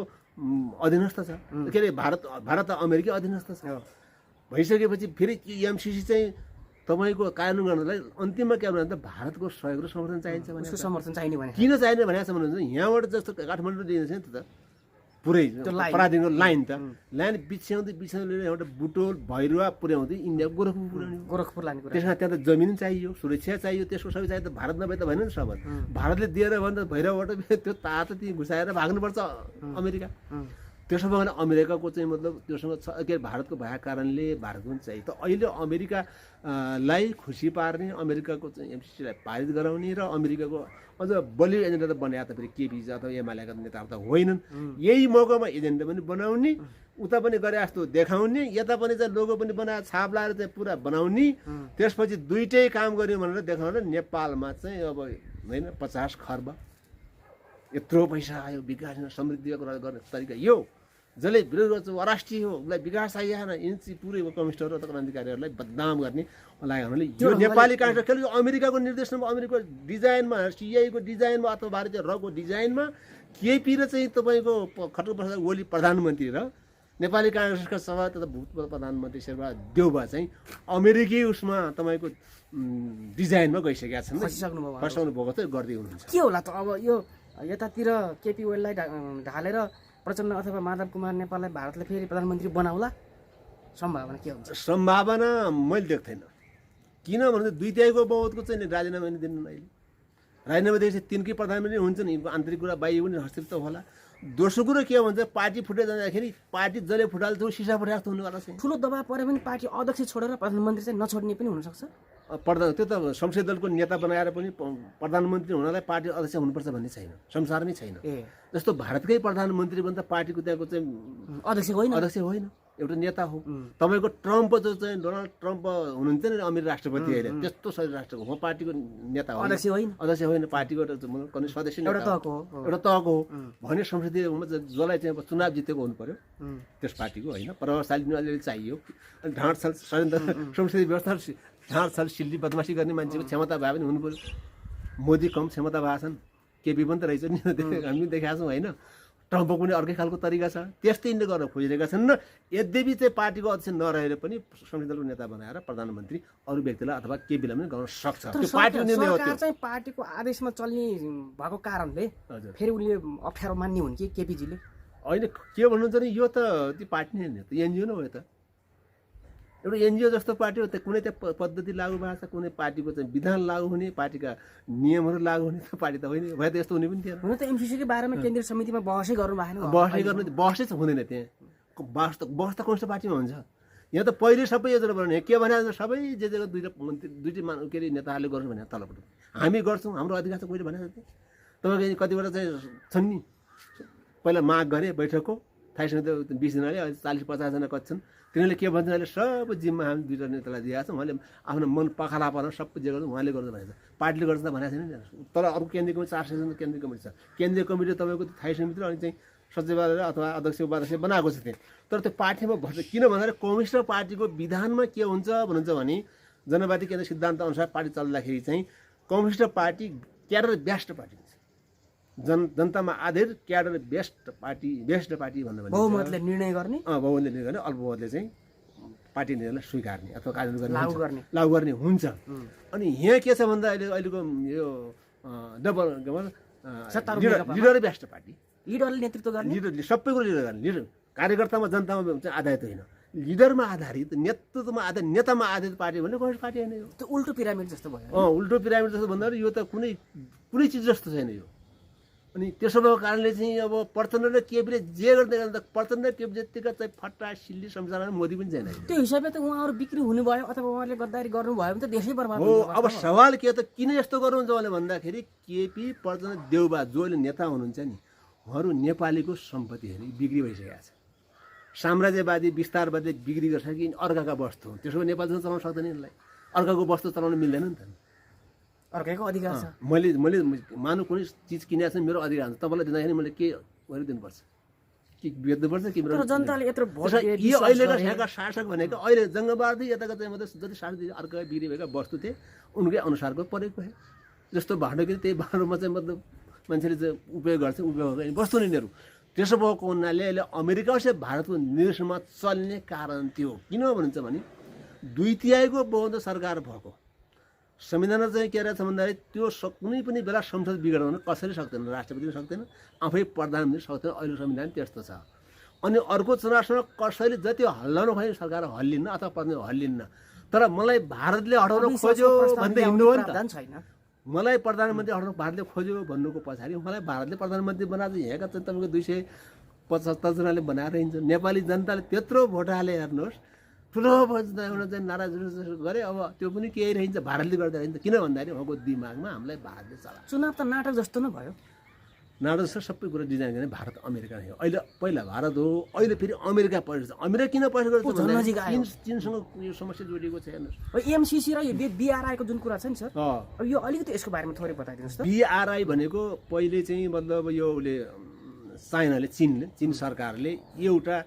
अधीनस्थ छ, के अरे भारत त अमेरिकी अधीनस्थ छ भइसकेपछि फेरि एमसिसी चाहिँ तपाईँको कानुन गर्नलाई अन्तिममा के भन्दा भारतको सहयोग र समर्थन चाहिन्छ भने समर्थन चाहिने भने किन चाहिने भनेको छ भन्नुहुन्छ, यहाँबाट जस्तो काठमाडौँ दिइन्छ नि त पुरै पराधीनको लाइन त लाइन बिछ्याउँदै एउटा बुटोल भैरुवा पुर्याउँदै इन्डिया गोरखपुर लाने कुरा। त्यसमा त्यहाँ त जमिन चाहियो, सुरक्षा चाहियो, त्यसको सबै चाहियो त भारत नभए त भएन नि सब। भारतले दिएर भने त भैरवबाट त्यो तातो ती घुसाएर भाग्नुपर्छ अमेरिका। त्यसो भयो भने अमेरिकाको चाहिँ मतलब त्योसँग के अरे भारतको भएको कारणले भारतको पनि चाहियो। त अहिले अमेरिकालाई खुसी पार्ने, अमेरिकाको चाहिँ एमसिसीलाई पारित गराउने र अमेरिकाको अझ बलियो एजेन्डा त बनाए त फेरि केपी अथवा एमालेका नेताहरू त होइनन्। यही मौकामा एजेन्डा पनि बनाउने, उता पनि गरे जस्तो देखाउने, यता पनि चाहिँ लोगो पनि बनाएर छाप लाएर चाहिँ पुरा बनाउने। त्यसपछि दुइटै काम गर्यो भनेर देखाउन नेपालमा चाहिँ अब होइन 50 खर्ब यत्रो पैसा आयो, विकास समृद्धिको कुरा गर्ने तरिका यो जसले विरोध गर्छ अराष्ट्रिय हो, उसलाई विकास चाहिएन। यिनी पुरै कम्युनिस्टहरू र क्रान्तिकारीहरूलाई बदनाम गर्ने लागि हुनाले यो नेपाली काङ्ग्रेस खेल यो अमेरिकाको निर्देशनमा, अमेरिकाको डिजाइनमा, सिआईको डिजाइनमा अथवा भारतीय रको डिजाइनमा केपी र चाहिँ तपाईँको खड्ग प्रसाद ओली प्रधानमन्त्री र नेपाली काङ्ग्रेसका सभा तथा भूतपूर्व प्रधानमन्त्री शेरबहादुर देउबा चाहिँ अमेरिकी उसमा तपाईँको डिजाइनमा गइसकेका छन्, फर्साउनु भएको चाहिँ गर्दै हुनुहुन्छ। के होला त अब यो यतातिर केपी ओलीलाई ढालेर प्रचण्ड अथवा माधव कुमार नेपाललाई भारतले फेरि प्रधानमन्त्री बनाउला, सम्भावना के हुन्छ? सम्भावना मैले देख्दैन। किन भने दुई-तिहाईको बहुमतको चाहिँ राजीनामा पनि दिनु अहिले, राजीनामा दिएपछि तिनकै प्रधानमन्त्री हुन्छ नि, आन्तरिक कुरा बाहिर पनि हस्तक्षेप होला। दोस्रो कुरो के भन्छ, पार्टी फुटेर जाँदाखेरि पार्टी जसले फुटाल्छ त्यो सिसा फुटाएको हुनुवाला छ। ठुलो दबाब परे पनि पार्टी अध्यक्ष छोडेर प्रधानमन्त्री चाहिँ नछोड्ने पनि हुनसक्छ। त्यो त संसदीय दलको नेता बनाएर पनि प्रधानमन्त्री हुनलाई पार्टी अध्यक्ष हुनुपर्छ भन्ने छैन, संसारमै छैन। जस्तो भारतकै प्रधानमन्त्री भन्दा पार्टीको त्यहाँको चाहिँ अध्यक्ष होइन, एउटा नेता हो। तपाईँको ट्रम्प जो चाहिँ डोनाल्ड ट्रम्प हुनुहुन्छ नि अमेरिकी राष्ट्रपति अहिले, त्यस्तो शरीर राष्ट्रको हो, पार्टीको नेता हो, अध्यक्ष होइन, पार्टीको सदस्य एउटा तहको हो भने संसदीय जसलाई चाहिँ चुनाव जितेको हुनु पर्यो त्यस पार्टीको होइन, प्रभावशाली अलिअलि चाहियो। अनि ढाँटछाल संसदीय व्यवस्था ढाँटछाल सिल्ली बदमासी गर्ने मान्छेको क्षमता भए पनि हुनु पर्यो। मोदी कम क्षमता भएको छन्, केपी पनि त रहेछ नि, हामी देखाएको छौँ होइन। ट्रम्पको पनि अर्कै खालको तरिका छ, त्यस्तै यिनले गर्न खोजिरहेका छन्। र यद्यपि चाहिँ पार्टीको अध्यक्ष नरहेर पनि संसदीय दलको नेता बनाएर प्रधानमन्त्री अरू व्यक्तिलाई अथवा केपीलाई पनि गर्न सक्छ। त्यो पार्टीको निर्णय हो। त्यो चाहिँ पार्टीको आदेशमा चल्ने भएको कारणले फेरि उनले अप्ठ्यारो मान्ने हुन् कि केपीजीले? होइन, के भन्नुहुन्छ भने यो त त्यो पार्टी नै हो, एनजिओ नै हो, यो त एउटा एनजिओ जस्तो पार्टी हो। त कुनै त्यहाँ पद्धति लागू भएको छ, कुनै पार्टीको चाहिँ विधान लागू हुने, पार्टीका नियमहरू लागू हुने त पार्टी त होइन, भए त यस्तो हुने पनि थिएन। हुन त एमसिसीको बारेमा केन्द्रीय समितिमा बहसै गर्नु भएन, बहसै हुँदैन त्यहाँ। बहस त कम्युनिस्ट पार्टीमा हुन्छ। यहाँ त पहिले सबै योजना बनाउने के भने सबै जे जग्गा दुइटै के अरे नेताहरूले गर्नु भने तलबाट हामी गर्छौँ, हाम्रो अधिकार छ कहिले भनेको थिएँ। तपाईँको कतिवटा चाहिँ छन् नि, पहिला माग गरे बैठकको थाइसँग त 20 जनाले 40-50 जना कति छन्, तिनीहरूले के भन्छ अहिले सब जिम्मा हामी दुईवटा नेतालाई दिएको छौँ, उहाँले आफ्नो मन पखाला पार्न सबै जे गर्नु उहाँले गर्नु भनेको छ। पार्टीले गर्छ त भनेको छैन नि। तर अरू केन्द्रीय कमिटी 400 जना केन्द्रीय कमिटी छ। केन्द्रीय कमिटी तपाईँको थाई समिति अनि चाहिँ सचिवालय अथवा अध्यक्ष उपाध्यक्ष बनाएको छ त्यहाँ। तर त्यो पार्टीमा भन्छ किन भन्दाखेरि कम्युनिस्ट पार्टीको विधानमा के हुन्छ भन्नुहुन्छ भने जनवादी केन्द्र सिद्धान्त अनुसार पार्टी चल्दाखेरि चाहिँ communist party cadre best party हुन्छ। जनतामा आधारित क्याडर बेस्ट पार्टी भन्नु भने बहुमतले निर्णय गर्ने, बहुमतले निर्णय गर्ने, अल्पमतले चाहिँ पार्टी निर्णयलाई स्वीकार्ने अथवा कार्यान्वयन लागू गर्ने हुन्छ। अनि यहाँ के छ भन्दा अहिलेको यो लिडर बेस्ट पार्टी, लिडरले नेतृत्व गर्ने, लिडरले सबै कुरो लिडर गर्ने, लिडर कार्यकर्तामा जनतामा चाहिँ आधारित होइन, लिडरमा आधारित, नेतृत्वमा आधारित, नेतामा आधारित पार्टी भने कम्युनिस्ट पार्टी होइन। यो त्यो उल्टो पिरामिड जस्तो भयो। उल्टो पिरामिड जस्तो भन्दा यो त कुनै चिज जस्तो छैन यो। अनि त्यसो भएको कारणले चाहिँ अब प्रचण्ड र केपीले जे गर्दै गर्दा प्रचण्ड र केपी जतिका चाहिँ फट्टा सिल्ली संसारमा मोदी पनि छैन। त्यो हिसाबले त उहाँहरू बिक्री हुने भयो अथवा उहाँले गद्दारी गर्नुभयो भने त देशै बर्बाद हो। अब सवाल के त किन यस्तो गर्नुहुन्छ भने भन्दाखेरि केपी प्रचण्ड देउबा जोले नेता हुनुहुन्छ नि उहाँहरू नेपालीको सम्पत्ति हेरी बिक्री भइसकेको छ। साम्राज्यवादी विस्तारवादी बिक्री गर्छ कि अर्काका वस्तु हो, त्यसो नेपाल चलाउन सक्दैन यसलाई, अर्काको वस्तु चलाउन मिल्दैन नि त। अर्काको अधिकार छ। मैले मानु कुनै चिज किनेको छ मेरो अधिकार हुन्छ, तपाईँलाई दिँदाखेरि मैले के गरिदिनुपर्छ कि बेच्नुपर्छ कि जनताले यत्रो भोट यो अहिलेका यहाँका शासक भनेको अहिले जङ्गबहादुर यताका चाहिँ मात्रै जति शासक अर्का बिक्री भएका वस्तु थिए उनकै अनुसारको परेको है। जस्तो भाँडो किने त्यही भाँडोमा चाहिँ मतलब मान्छेले चाहिँ उपयोग गर्छ, उपयोग वस्तु यिनीहरू। त्यसो भएको हुनाले अहिले अमेरिका चाहिँ भारतको निर्देशनमा चल्ने कारण त्यो किन भनिन्छ भने 2/3 बहुमत सरकार भएको संविधान चाहिँ के रहेछ भन्दाखेरि त्यो कुनै पनि बेला संसद बिगाउन कसैले सक्दैन, राष्ट्रपतिले सक्दैन, आफै प्रधानमन्त्री सक्दैन। अहिले संविधान त्यस्तो छ। अनि अर्को चुनावसँग कसैले जति हल्लाउनु खोज्यो सरकार हल्लिन्न अथवा प्रधानमन्त्री हल्लिन्न। तर मलाई भारतले हटाउन खोज्यो भन्दै हिँड्नु हो नि त। मलाई प्रधानमन्त्री हटाउन भारतले खोज्यो भन्नुको पछाडि मलाई भारतले प्रधानमन्त्री बनाएर यहाँका चाहिँ तपाईँको 275 जनाले बनाएर हिँड्छ। नेपाली जनताले त्यत्रो भोट हाले हेर्नुहोस्, ठुलो एउटा चाहिँ नाराज गरे। अब त्यो पनि केही रहन्छ, भारतले गर्दा रहन्छ। किन भन्दाखेरि उहाँको दिमागमा हामीलाई भारतले चला चुनाव त नाटक जस्तो नै भयो। नाटक जस्तो सबै कुरा डिजाइन गर्ने भारत अमेरिका नै हो। अहिले पहिला भारत हो, अहिले फेरि अमेरिका परेको छ। अमेरिका किन परेको छ भने चीनसँग यो समस्या जोडिएको छ। हेर्नुहोस् एमसिसी र यो बिआरआईको जुन कुरा छ नि सर, अब यो अलिकति यसको बारेमा थोरै बताइदिनुहोस् त। बिआरआई भनेको पहिले चाहिँ मतलब यो चाइनाले चीन सरकारले एउटा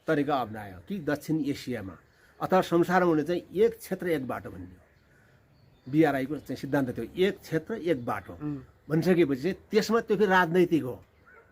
तरिका अप्नायो कि दक्षिण एसियामा अथवा संसारमा हुने चाहिँ एक क्षेत्र एक बाटो भन्ने बिआरआईको चाहिँ सिद्धान्त थियो। एक क्षेत्र एक बाटो भनिसकेपछि चाहिँ त्यसमा त्यो फेरि राजनैतिक हो,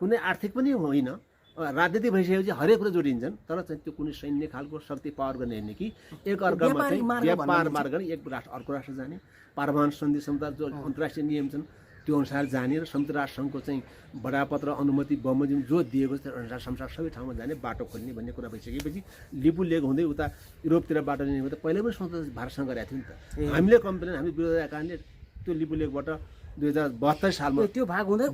कुनै आर्थिक पनि होइन। राजनीति भइसकेपछि हरेक कुरा जोडिन्छन्, तर चाहिँ त्यो कुनै सैन्य खालको शक्ति पावर गर्ने होइन कि एक अर्कामा चाहिँ व्यापार मार्ग गर्ने, एक राष्ट्र अर्को राष्ट्र जाने, पारमाणु सन्धि सम्झौता जो अन्तर्राष्ट्रिय नियम छन् त्यो अनुसार जाने र संयुक्त राष्ट्रसङ्घको चाहिँ बडापत्र अनुमति बमोजिम जो दिएको छ त्यो अनुसार संसार सबै ठाउँमा जाने बाटो खोल्ने भन्ने कुरा भइसकेपछि लिपु लेक हुँदै उता युरोपतिर बाटो लिने त पहिल्यै पनि सोच भारतसँग गरेका थियौँ नि त। हामीले कम्प्लेन हामी विरोध कारणले त्यो लिपु लेकबाट 2072 सालमा त्यो भाग हुँदै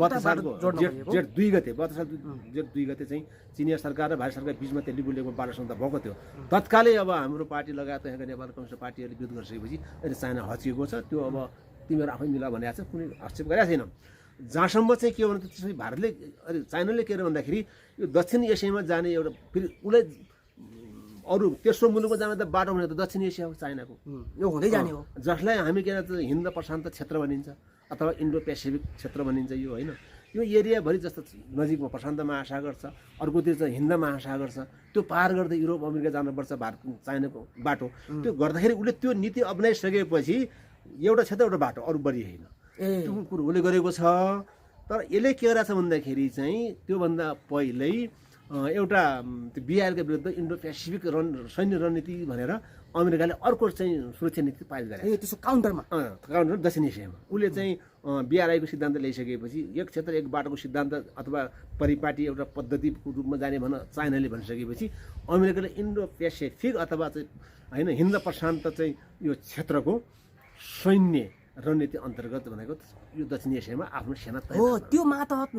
जेठ 2 गते 72 साल जेठ 2 गते चाहिँ चिनिया सरकार र भारत सरकार बिचमा त्यो लिपु लेकमा बाटो सम्झौता भएको थियो। तत्कालै अब हाम्रो पार्टी लगायत यहाँका नेपाल कम्युनिस्ट पार्टीहरूले विरोध गरिसकेपछि अहिले चाइना हच्किएको छ। त्यो अब तिमीहरू आफै मिला भनेको छ, कुनै हस्तक्षेप गरेका छैन। जहाँसम्म चाहिँ के हो भने त्यसपछि भारतले चाइनाले के हो भन्दाखेरि यो दक्षिण एसियामा जाने एउटा फेरि उसलाई अरू तेस्रो मुलुकमा जाने त बाटो भने त दक्षिण एसिया हो, चाइनाको यो हुँदै जाने हो, जसलाई हामी के भन्छ हिन्द प्रशान्त क्षेत्र भनिन्छ अथवा इन्डो पेसिफिक क्षेत्र भनिन्छ। यो होइन, यो एरियाभरि जस्तो नजिकमा प्रशान्त महासागर छ, अर्कोतिर चाहिँ हिन्द महासागर छ, त्यो पार गर्दै युरोप अमेरिका जानुपर्छ भारत चाइनाको बाटो। त्यो गर्दाखेरि उसले त्यो नीति अप्नाइसकेपछि एउटा क्षेत्र एउटा बाटो, अरू बढी होइन, त्यो कुरो उसले गरेको छ। तर यसले के गरेछ भन्दाखेरि चाहिँ त्योभन्दा पहिल्यै एउटा त्यो बिआरको विरुद्ध इन्डो पेसिफिक सैन्य रणनीति भनेर अमेरिकाले अर्को चाहिँ सुरक्षा नीति पारित गरे। त्यसको काउन्टरमा दक्षिण एसियामा उसले चाहिँ बिआरआईको सिद्धान्त ल्याइसकेपछि एक क्षेत्र एक बाटोको सिद्धान्त अथवा परिपाटी एउटा पद्धतिको रूपमा जाने भन्न चाइनाले भनिसकेपछि अमेरिकाले इन्डो पेसिफिक अथवा चाहिँ होइन हिन्द प्रशान्त चाहिँ यो क्षेत्रको सैन्य रणनीति अन्तर्गत भनेको यो दक्षिण एसियामा आफ्नो सेना हो। त्यो मातहत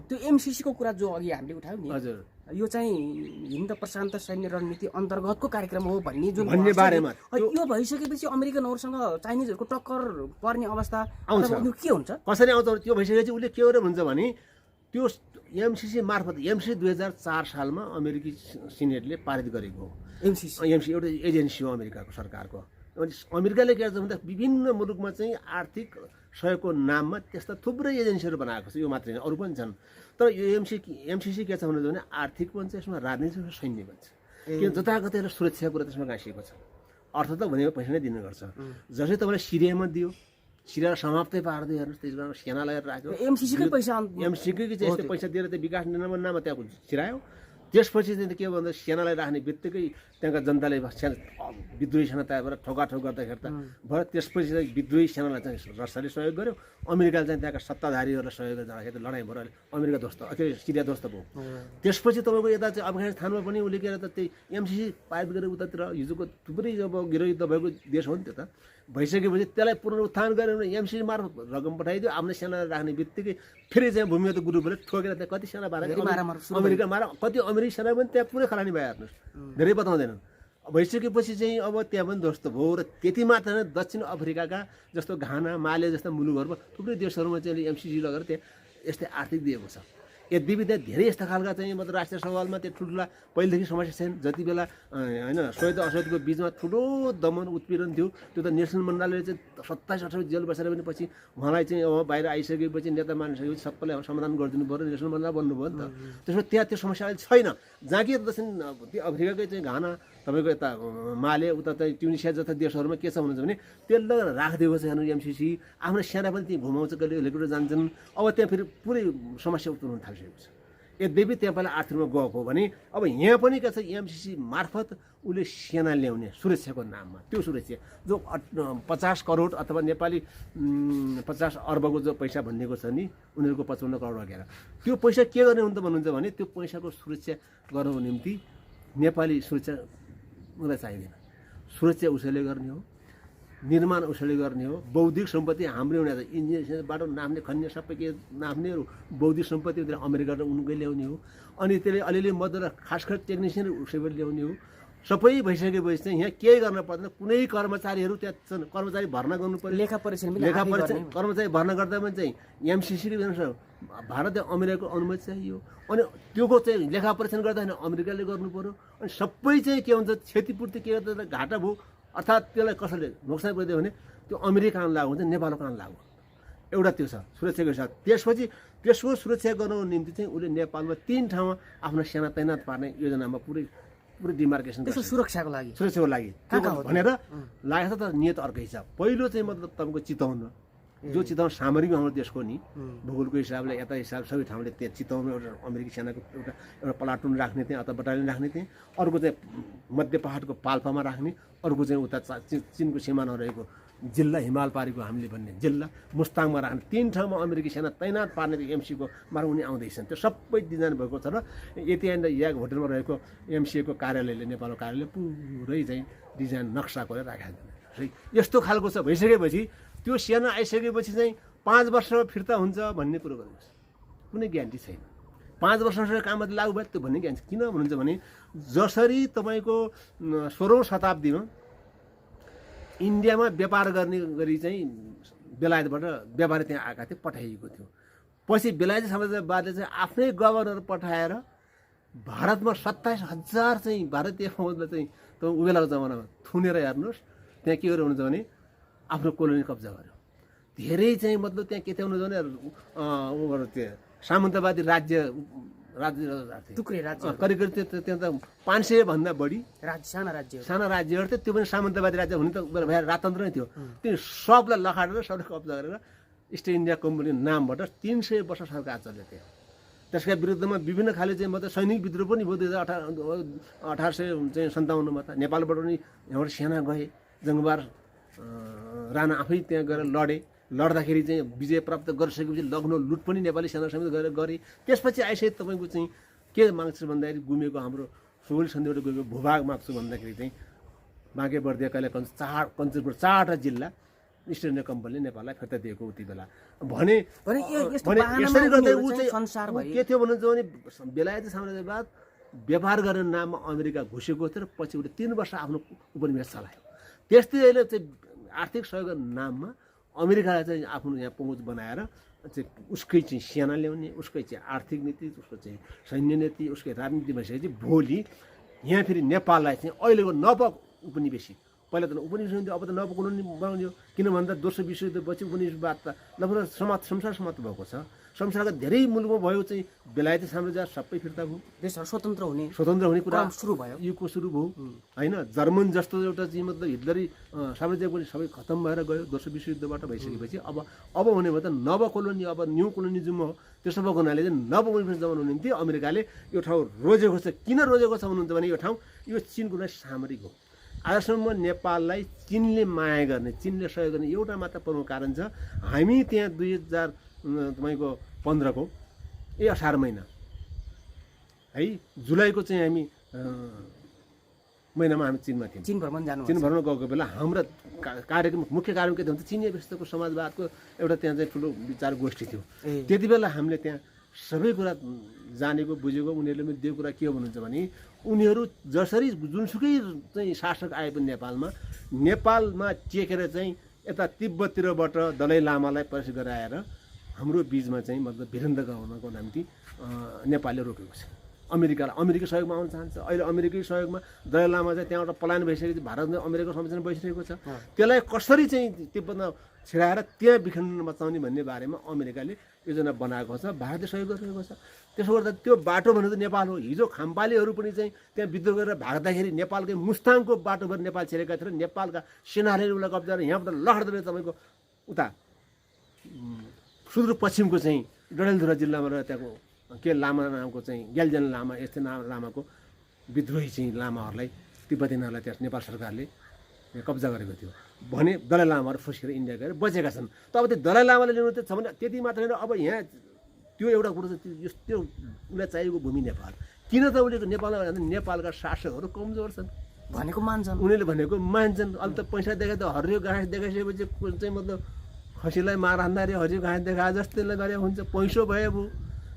त्यो एमसिसीको कुरा जो अघि हामीले उठायौँ नि, हजुर, यो चाहिँ हिन्द प्रशान्त सैन्य रणनीति अन्तर्गतको कार्यक्रम हो भन्ने जुन भन्ने बारेमा यो भइसकेपछि अमेरिकनहरूसँग चाइनिजहरूको टक्कर पर्ने अवस्था आउँछ। के हुन्छ, कसरी आउँछ त्यो भइसकेपछि उसले के गरेर भन्छ भने त्यो एमसिसी मार्फत एमसिसी 2004 सालमा अमेरिकी सिनेटले पारित गरेको हो। एमसिसी एउटा एजेन्सी हो अमेरिकाको सरकारको। अमेरिकाले के गर्छ भन्दा विभिन्न मुलुकमा चाहिँ आर्थिक सहयोगको नाममा त्यस्ता थुप्रै एजेन्सीहरू बनाएको छ, यो मात्रै होइन अरू पनि छन्। तर यो एमसिसी के छ भने आर्थिक पनि छ, यसमा राजनीतिक र सैन्य पनि छ। किन जताकतै सुरक्षाको कुरा त्यसमा गाँसिएको छ। अर्थ त भनेको पैसा नै दिने गर्छ। जसै तपाईँलाई सिरियामा दियो, सिरिया समाप्तै पार्दै हेर्नुहोस् त्यस कारण सेना लगाएर राख्यो एमसीसीकै पैसा एमसीकै चाहिँ यस्तो पैसा दिएर त्यो विकास निर्माण नाममा त्यहाँ छिरायो त्यसपछि चाहिँ के भन्दा सेनालाई राख्ने बित्तिकै त्यहाँका जनताले विद्रोही सेना तयार गरेर ठोकाठोक गर्दाखेरि त भयो त्यसपछि चाहिँ विद्रोही सेनालाई चाहिँ रसियाले सहयोग गर्यो अमेरिकाले चाहिँ त्यहाँका सत्ताधारीहरूलाई सहयोग गर्दाखेरि त लडाइँ भयो अमेरिका ध्वस्त के अरे सिरिया ध्वस्त भयो त्यसपछि तपाईँको यता चाहिँ अफगानिस्तानमा पनि उसले के अरे त त्यही एमसीसी पाइप गरेर उतातिर हिजोको थुप्रै अब गृहयुद्ध भएको देश हो नि त्यो त भइसकेपछि त्यसलाई पुनरुत्थान गरेर एमसीसी मार्फत रकम पठाइदियो आफ्नो सेना राख्ने बित्तिकै फेरि चाहिँ भूमिगत ग्रुपले ठोकेर त्यहाँ कति सेना अमेरिका मार कति अमेरिकी सेना पनि त्यहाँ पुरै खरानी भयो हेर्नुहोस् धेरै बताउँदैनन् भइसकेपछि चाहिँ अब त्यहाँ पनि ध्वस्त भयो र त्यति मात्र नै दक्षिण अफ्रिकाका जस्तो घाना माले जस्ता मुलुकहरूमा थुप्रै देशहरूमा चाहिँ एमसीसी लगेर त्यहाँ यस्तै आर्थिक दिएको छ यद्यपि त्यहाँ धेरै यस्ता खालका चाहिँ मतलब राष्ट्रिय सवालमा त्यो ठुल्ठुला पहिलेदेखि समस्या छैन जति बेला होइन सोहिद असोहिदको बिचमा ठुलो दमन उत्पीडन थियो त्यो त नेल्सन मण्डेलाले चाहिँ 27-28 जेल बसेर पनि पछि उहाँलाई चाहिँ अब बाहिर आइसकेपछि नेता मानिसकेपछि सबैलाई समाधान गरिदिनु पऱ्यो नेल्सन मण्डेला बन्नुभयो नि त त्यसमा त्यहाँ त्यो समस्या अहिले छैन जहाँ कि दक्षिण अफ्रिकाकै चाहिँ घाना तपाईँको यता माले उता चाहिँ ट्युनिसिया जस्ता देशहरूमा के छ भन्नुहुन्छ भने त्यसले राखिदिएको छ हेर्नु एमसीसी आफ्नो सेना पनि त्यहीँ घुमाउँछ कहिले हेलिकप्टर जान्छन् अब त्यहाँ फेरि पुरै समस्या उत्पन्न हुन थालिसकेको छ यद्यपि त्यहाँ पहिला आर्थिकमा गएको हो भने अब यहाँ पनि के छ एमसीसी मार्फत उसले सेना ल्याउने सुरक्षाको नाममा त्यो सुरक्षा जो 50 करोड अथवा नेपाली 50 अर्बको जो पैसा भनिएको छ नि उनीहरूको 55 करोड लगेर त्यो पैसा के गर्ने हुन्छ भन्नुहुन्छ भने त्यो पैसाको सुरक्षा गर्नको निम्ति नेपाली सुरक्षा उसलाई चाहिँदैन सुरक्षा उसैले गर्ने हो निर्माण उसैले गर्ने हो बौद्धिक सम्पत्ति हाम्रै हुने इन्जिनियरबाट नाप्ने खन्ने सबै के नाप्ने बौद्धिक सम्पत्ति अमेरिका र उनकै ल्याउने हो अनि त्यसले अलिअलि मद्दत खास टेक्निसियन उसैबाट ल्याउने हो सबै भइसकेपछि चाहिँ यहाँ केही गर्न पर्दैन कुनै कर्मचारीहरू त्यहाँ कर्मचारी भर्ना गर्नु पर्यो लेखा परीक्षण कर्मचारी भर्ना गर्दा पनि चाहिँ एमसीसीले भारत अमेरिकाको अनुमति चाहियो अनि त्योको चाहिँ लेखा परीक्षण गर्दा अमेरिकाले गर्नु पर्यो अनि सबै चाहिँ के हुन्छ क्षतिपूर्ति के गर्दा घाटा भयो अर्थात् त्यसलाई कसैले नोक्सान गरिदियो भने त्यो अमेरिका कानुन लागु हुन्छ नेपालको कानुन लागु एउटा त्यो छ सुरक्षाको साथ त्यसपछि त्यसको सुरक्षा गर्नको निम्ति चाहिँ उसले नेपालमा 3 ठाउँमा आफ्नो सेना तैनात पार्ने योजनामा पुरै डिमार्केसन सुरक्षाको लागि भनेर लागेको त नियत अर्कै छ पहिलो चाहिँ मतलब तपाईँको चितवन जो चितवन सामरिक हाम्रो देशको नि भूगोलको हिसाबले यता हिसाब सबै ठाउँले त्यहाँ चितवनमा एउटा अमेरिकी सेनाको एउटा प्लाटुन राख्ने त्यहाँ अथवा बटालियन राख्ने त्यहाँ अर्को चाहिँ मध्य पहाडको पाल्पामा राख्ने अर्को चाहिँ उता चिनको सिमाना रहेको जिल्ला हिमाल पारीको हामीले भन्ने जिल्ला मुस्ताङमा राख्ने 3 ठाउँमा अमेरिकी सेना तैनात पार्ने एमसीको मार्ग उनी आउँदैछन् त्यो सबै डिजाइन भएको छ र यति याग होटलमा रहेको एमसीएको कार्यालयले नेपालको कार्यालय पुरै चाहिँ डिजाइन नक्सा गरेर राखेको छ यस्तो खालको छ भइसकेपछि त्यो सेना आइसकेपछि चाहिँ 5 वर्षमा फिर्ता हुन्छ भन्ने कुरो गर्नुहोस् कुनै ग्यारेन्टी छैन 5 वर्षसम्म काम मात्रै लागु भयो त्यो भन्ने ग्यारेन्टी किन भन्नुहुन्छ भने जसरी तपाईँको 16औं शताब्दीमा इन्डियामा व्यापार गर्ने गरी चाहिँ बेलायतबाट व्यापारी त्यहाँ आएका थिए पठाइएको थियो पछि बेलायती साम्राज्यवादले चाहिँ आफ्नै गभर्नर पठाएर भारतमा 27,000 चाहिँ भारतीय फौजलाई चाहिँ उबेलाको जमानामा थुनेर हेर्नुहोस् त्यहाँ के गरेर हुन्छ भने आफ्नो कोलोनी कब्जा गर्यो धेरै चाहिँ मतलब त्यहाँ के थियो हुन्छ भने त्यो सामन्तवादी राज्य टुक्रे राज्य करिब करिब त्यहाँ त 500 भन्दा बढी साना राज्यहरू थियो त्यो पनि सामन्तवादी राज्य हुने त राजतन्त्र नै थियो त्यो सबलाई लखाडेर सबलाई कब्जा गरेर इस्ट इन्डिया कम्पनी नामबाट 300 वर्ष सरकार चल्यो थियो त्यसका विरुद्धमा विभिन्न खाले चाहिँ मतलब सैनिक विद्रोह पनि भयो 1857मा त नेपालबाट पनि यहाँबाट सेना गए जङ्गबार राणा आफै त्यहाँ गएर लड्दाखेरि चाहिँ विजय प्राप्त गरिसकेपछि लग्नो लुट पनि नेपाली सेना समेत गएर गरे त्यसपछि आइसके तपाईँको चाहिँ के माग्छु भन्दाखेरि गुमेको हाम्रो सुगोल सन्धिबाट गएको भूभाग माग्छु भन्दाखेरि चाहिँ बाँके बर्दिया कहिलेकाहीँ कञ्चनपुर 4वटा जिल्ला इस्ट इन्डिया कम्पनीले नेपाललाई फिर्ता दिएको उति बेला भने यसरी गर्दै ऊ चाहिँ के थियो भन्नुहुन्छ भने बेलायती साम्राज्यवाद व्यापार गर्ने नाममा अमेरिका घुसेको थियो र पछि उसले 3 वर्ष आफ्नो उपनिवेश चलायो त्यस्तै अहिले चाहिँ आर्थिक सहयोगको नाममा अमेरिकालाई चाहिँ आफ्नो यहाँ पहुँच बनाएर चाहिँ उसकै चाहिँ सेना ल्याउने उसकै चाहिँ आर्थिक नीति उसको चाहिँ सैन्य नीति उसकै राजनीति भइसकेपछि भोलि यहाँ फेरि नेपाललाई चाहिँ अहिलेको नव उपनिवेशी पहिला त उपनिवेश हुन्थ्यो अब त नव बनाउने किन भन्दा दोस्रो विश्वयुद्धपछि उपनिवेशवाद त लगभग संसार समाप्त भएको छ संसारका धेरै मुलुकमा भयो चाहिँ बेलायती साम्राज्य सबै फिर्ता भयो, देशहरू स्वतन्त्र हुने कुरा सुरु भयो, युगको सुरु भयो होइन। जर्मन जस्तो एउटा चाहिँ मतलब हिटलरी साम्राज्य पनि सबै खतम भएर गयो दोस्रो विश्वयुद्धबाट भइसकेपछि। अब हुने भयो त नव कोलोनी, अब न्यू कोलोनिजम हो। त्यसो भएको हुनाले चाहिँ नव कोलोनिजम जमाउनु निम्ति अमेरिकाले यो ठाउँ रोजेको छ। किन रोजेको छ भन्नुहुन्छ भने यो ठाउँ यो चिनको लागि सामरिक हो। आजसम्म नेपाललाई चिनले माया गर्ने, चिनले सहयोग गर्ने एउटा मात्र प्रमुख कारण छ। हामी त्यहाँ 2015 को 18 महिना है जुलाईको चाहिँ हामी महिनामा हामी चिनमा थियौँ। चीन भ्रमण गएको बेला हाम्रो कार्यक्रम मुख्य कार्यक्रम के थियो भने चिनिया व्यवस्थाको समाजवादको एउटा त्यहाँ चाहिँ ठुलो विचार गोष्ठी थियो। त्यति बेला हामीले त्यहाँ सबै कुरा जानेको बुझेको। उनीहरूले पनि त्यो कुरा के हो भन्नुहुन्छ भने उनीहरू जसरी जुनसुकै चाहिँ शासक आए पनि नेपालमा टेकेर चाहिँ यता तिब्बततिरबाट दलाई लामालाई प्रवेश गराएर हाम्रो बिचमा चाहिँ मतलब भिरन्द गराउनको निम्ति नेपालले रोकेको छ। अमेरिकी सहयोगमा आउन चाहन्छ। अहिले अमेरिकी सहयोगमा दलाई लामा चाहिँ त्यहाँबाट पलायन भइसकेपछि भारतले अमेरिका संरक्षण भइसकेको छ। त्यसलाई कसरी चाहिँ तिब्बतमा छिराएर त्यहाँ विखण्डन मचाउने भन्ने बारेमा अमेरिकाले योजना बनाएको छ, भारतले सहयोग गरिरहेको छ। त्यसो गर्दा त्यो बाटो भनेको नेपाल हो। हिजो खाम्पालेहरू पनि चाहिँ त्यहाँ विद्रोह गरेर भाग्दाखेरि नेपालकै मुस्ताङको बाटोभर नेपाल छिरेका थिए र नेपालका सेनाहरूले उसलाई कब्जा गरेर यहाँबाट लहरदरे तपाईँको उता सुदूरपश्चिमको चाहिँ डडेलधुरा जिल्लामा रहेर त्यहाँको के लामा नामको चाहिँ ग्यालजन लामा यस्तै लामाको विद्रोही चाहिँ लामाहरूलाई तिब्बतीहरूलाई त्यहाँ नेपाल सरकारले कब्जा गरेको थियो भने दलाई लामाहरू फुस्केर इन्डिया गएर बचेका छन्। त अब त्यो दलाई लामाले ल्याउनु छ भने त्यति मात्र होइन। अब यहाँ त्यो एउटा कुरो चाहिँ त्यो उसलाई चाहिएको भूमि नेपाल। किन त उसले नेपालमा नेपालका शासकहरू कमजोर छन् भनेको मान्छन्, उनीहरूले भनेको मान्छन्। अहिले त पैसा देखाए त हरियो घाँस देखाइसकेपछि चाहिँ मतलब खसीलाई मार हान्दा रे हरियो घाँस देखाए जस्तैलाई गरे हुन्छ। पैसो भयो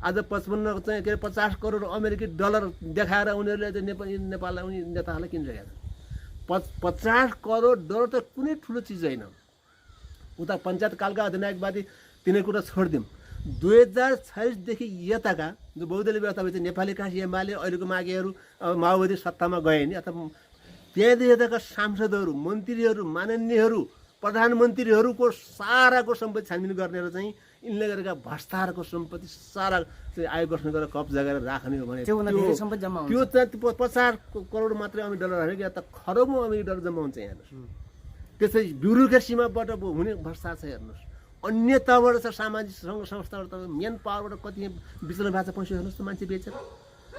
आज 55 चाहिँ के 50 करोड अमेरिकी डलर देखाएर उनीहरूले चाहिँ नेपाललाई उनी नेताहरूलाई किनिरहेका छन्। 50 करोड डलर त कुनै ठुलो चिज होइन। उता पञ्चायत कालका अधिनायकवादी तिनै कुरा छोडिदिउँ। 2046देखि यताका जो बहुदलीय व्यवस्था भएपछि नेपाली काङ्ग्रेस एमाले अहिलेको माघेहरू माओवादी सत्तामा गए नि अथवा त्यहाँदेखि यताका सांसदहरू मन्त्रीहरू माननीयहरू प्रधानमन्त्रीहरूको साराको सम्पत्ति छानबिन गर्ने र चाहिँ यिनले गरेका भ्रष्टाचारको सम्पत्ति सारा चाहिँ आयोग गठन गरेर कब्जा गरेर राख्ने हो भने त्यो चाहिँ 50 करोड मात्रै अमेरिकी डलर हाल्यो कि त खरबौँ अमेरिकी डलर जम्मा हुन्छ हेर्नुहोस्। त्यसै ब्युरोक्रेसीमाबाट हुने भ्रष्टाचार छ हेर्नुहोस्। अन्यताबाट छ सामाजिक सङ्घ संस्थाबाट त मेन पावरबाट कति विचलन भएको छ पैसा हेर्नुहोस् त मान्छे बेचेर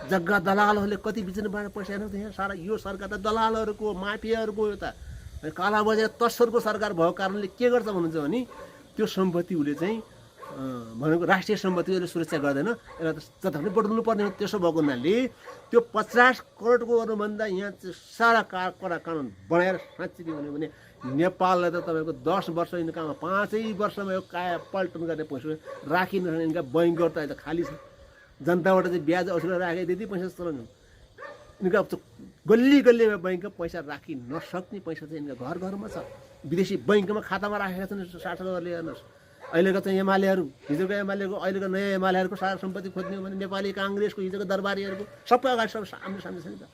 जग्गा दलालहरूले कति विचलनबाट पैसा हेर्नुहोस् यहाँ सारा यो सरकार त दलालहरूको माफियाहरूको हो। त काला बजार तस्करको सरकार भएको कारणले के गर्छ भन्नुहुन्छ भने त्यो सम्पत्ति उसले चाहिँ भनेको राष्ट्रिय सम्पत्ति उसले सुरक्षा गर्दैन, यसलाई त जताभावी बढाउनु पर्ने हो। त्यसो भएको हुनाले त्यो 50 करोडको गर्नुभन्दा यहाँ चाहिँ सारा कडा कानुन बनाएर साँच्चै के भन्यो भने नेपाललाई त तपाईँको 10 वर्ष यिनकामा 5 वर्षमा यो काया पल्टन गर्ने पैसा राखिन यिनका बैङ्कहरू त अहिले खाली छ। जनताबाट चाहिँ ब्याज असुलेर राखे त्यति पैसा चलाउनु यिनका गल्ली गल्लीमा बैङ्कमा पैसा राखि नसक्ने पैसा चाहिँ यिनका घर घरमा छ। विदेशी बैङ्कमा खातामा राखेका छन् शासकहरूले। हेर्नुहोस् अहिलेको चाहिँ एमालेहरू हिजोको एमालेको अहिलेको नयाँ एमालेहरूको सारा सम्पत्ति खोज्ने हो भने नेपाली काङ्ग्रेसको हिजोको दरबारीहरूको सबै अगाडि सब सामने सामने छ नि त।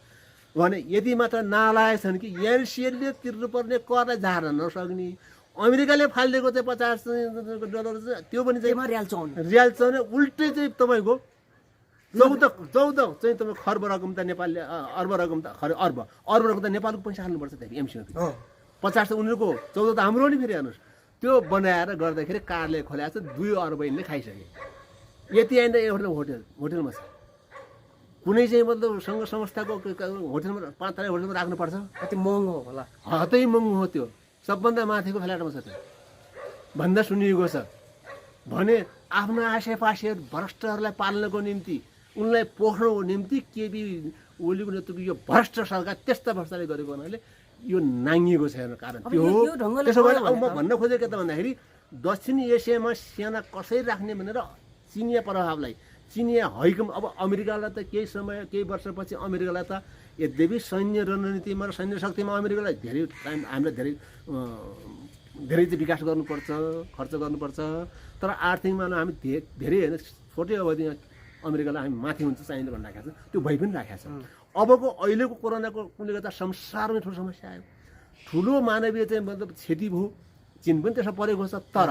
भने यति मात्र नालायक छन् कि एनसिएलले तिर्नुपर्ने करलाई झार्न नसक्ने। अमेरिकाले फालिदिएको चाहिँ 50 डलर चाहिँ त्यो पनि चाहिँ रियाल चौन उल्टै चाहिँ तपाईँको 14 चाहिँ तपाईँ खर्ब रकम त नेपालले अर्ब रकम त अर्ब रकम त नेपालको पैसा हाल्नुपर्छ त्यहाँ एमसीमा 50 त उनीहरूको 14 त हाम्रो नि फेरि हेर्नुहोस्। त्यो बनाएर गर्दाखेरि कार्यालय खोलेको छ 2 अर्ब यिनले खाइसके। यति आइन्दा एउटा होटेलमा छ कुनै चाहिँ मतलब सङ्घ संस्थाको होटेलमा 5 तारा होटेलमा राख्नुपर्छ। अति महँगो होला, हतै महँगो हो। त्यो सबभन्दा माथिको फ्ल्याटमा छ त्यो भन्दा सुनिएको छ भने आफ्नो आसेपासेहरू भ्रष्टहरूलाई पाल्नको निम्ति उनलाई पोख्नको निम्ति केपी ओलीको नेतृत्वको यो भ्रष्ट सरकार त्यस्ता भ्रष्टाचारले गरेको हुनाले यो नाङ्गिएको छैन कारण त्यो हो। त्यसो भएर अब म भन्न खोजेको के त भन्दाखेरि दक्षिण एसियामा सेना कसरी राख्ने भनेर चिनिया प्रभावलाई चिनिया हैकम अब अमेरिकालाई त केही वर्षपछि अमेरिकालाई त यद्यपि सैन्य रणनीतिमा र सैन्य शक्तिमा अमेरिकालाई धेरै टाइम हामीलाई धेरै चाहिँ विकास गर्नुपर्छ, खर्च गर्नुपर्छ। तर आर्थिकमा हामी धेरै होइन छोटै अवधिमा अमेरिकालाई हामी माथि हुन्छ चाहिने भनेर राखेको छ। त्यो भइ पनि राखेको छ। अबको अहिलेको कोरोनाको कुनले गर्दा संसारमै ठुलो समस्या आयो। ठुलो मानवीय चाहिँ मतलब क्षति भयो। चीन पनि त्यसमा परेको छ। तर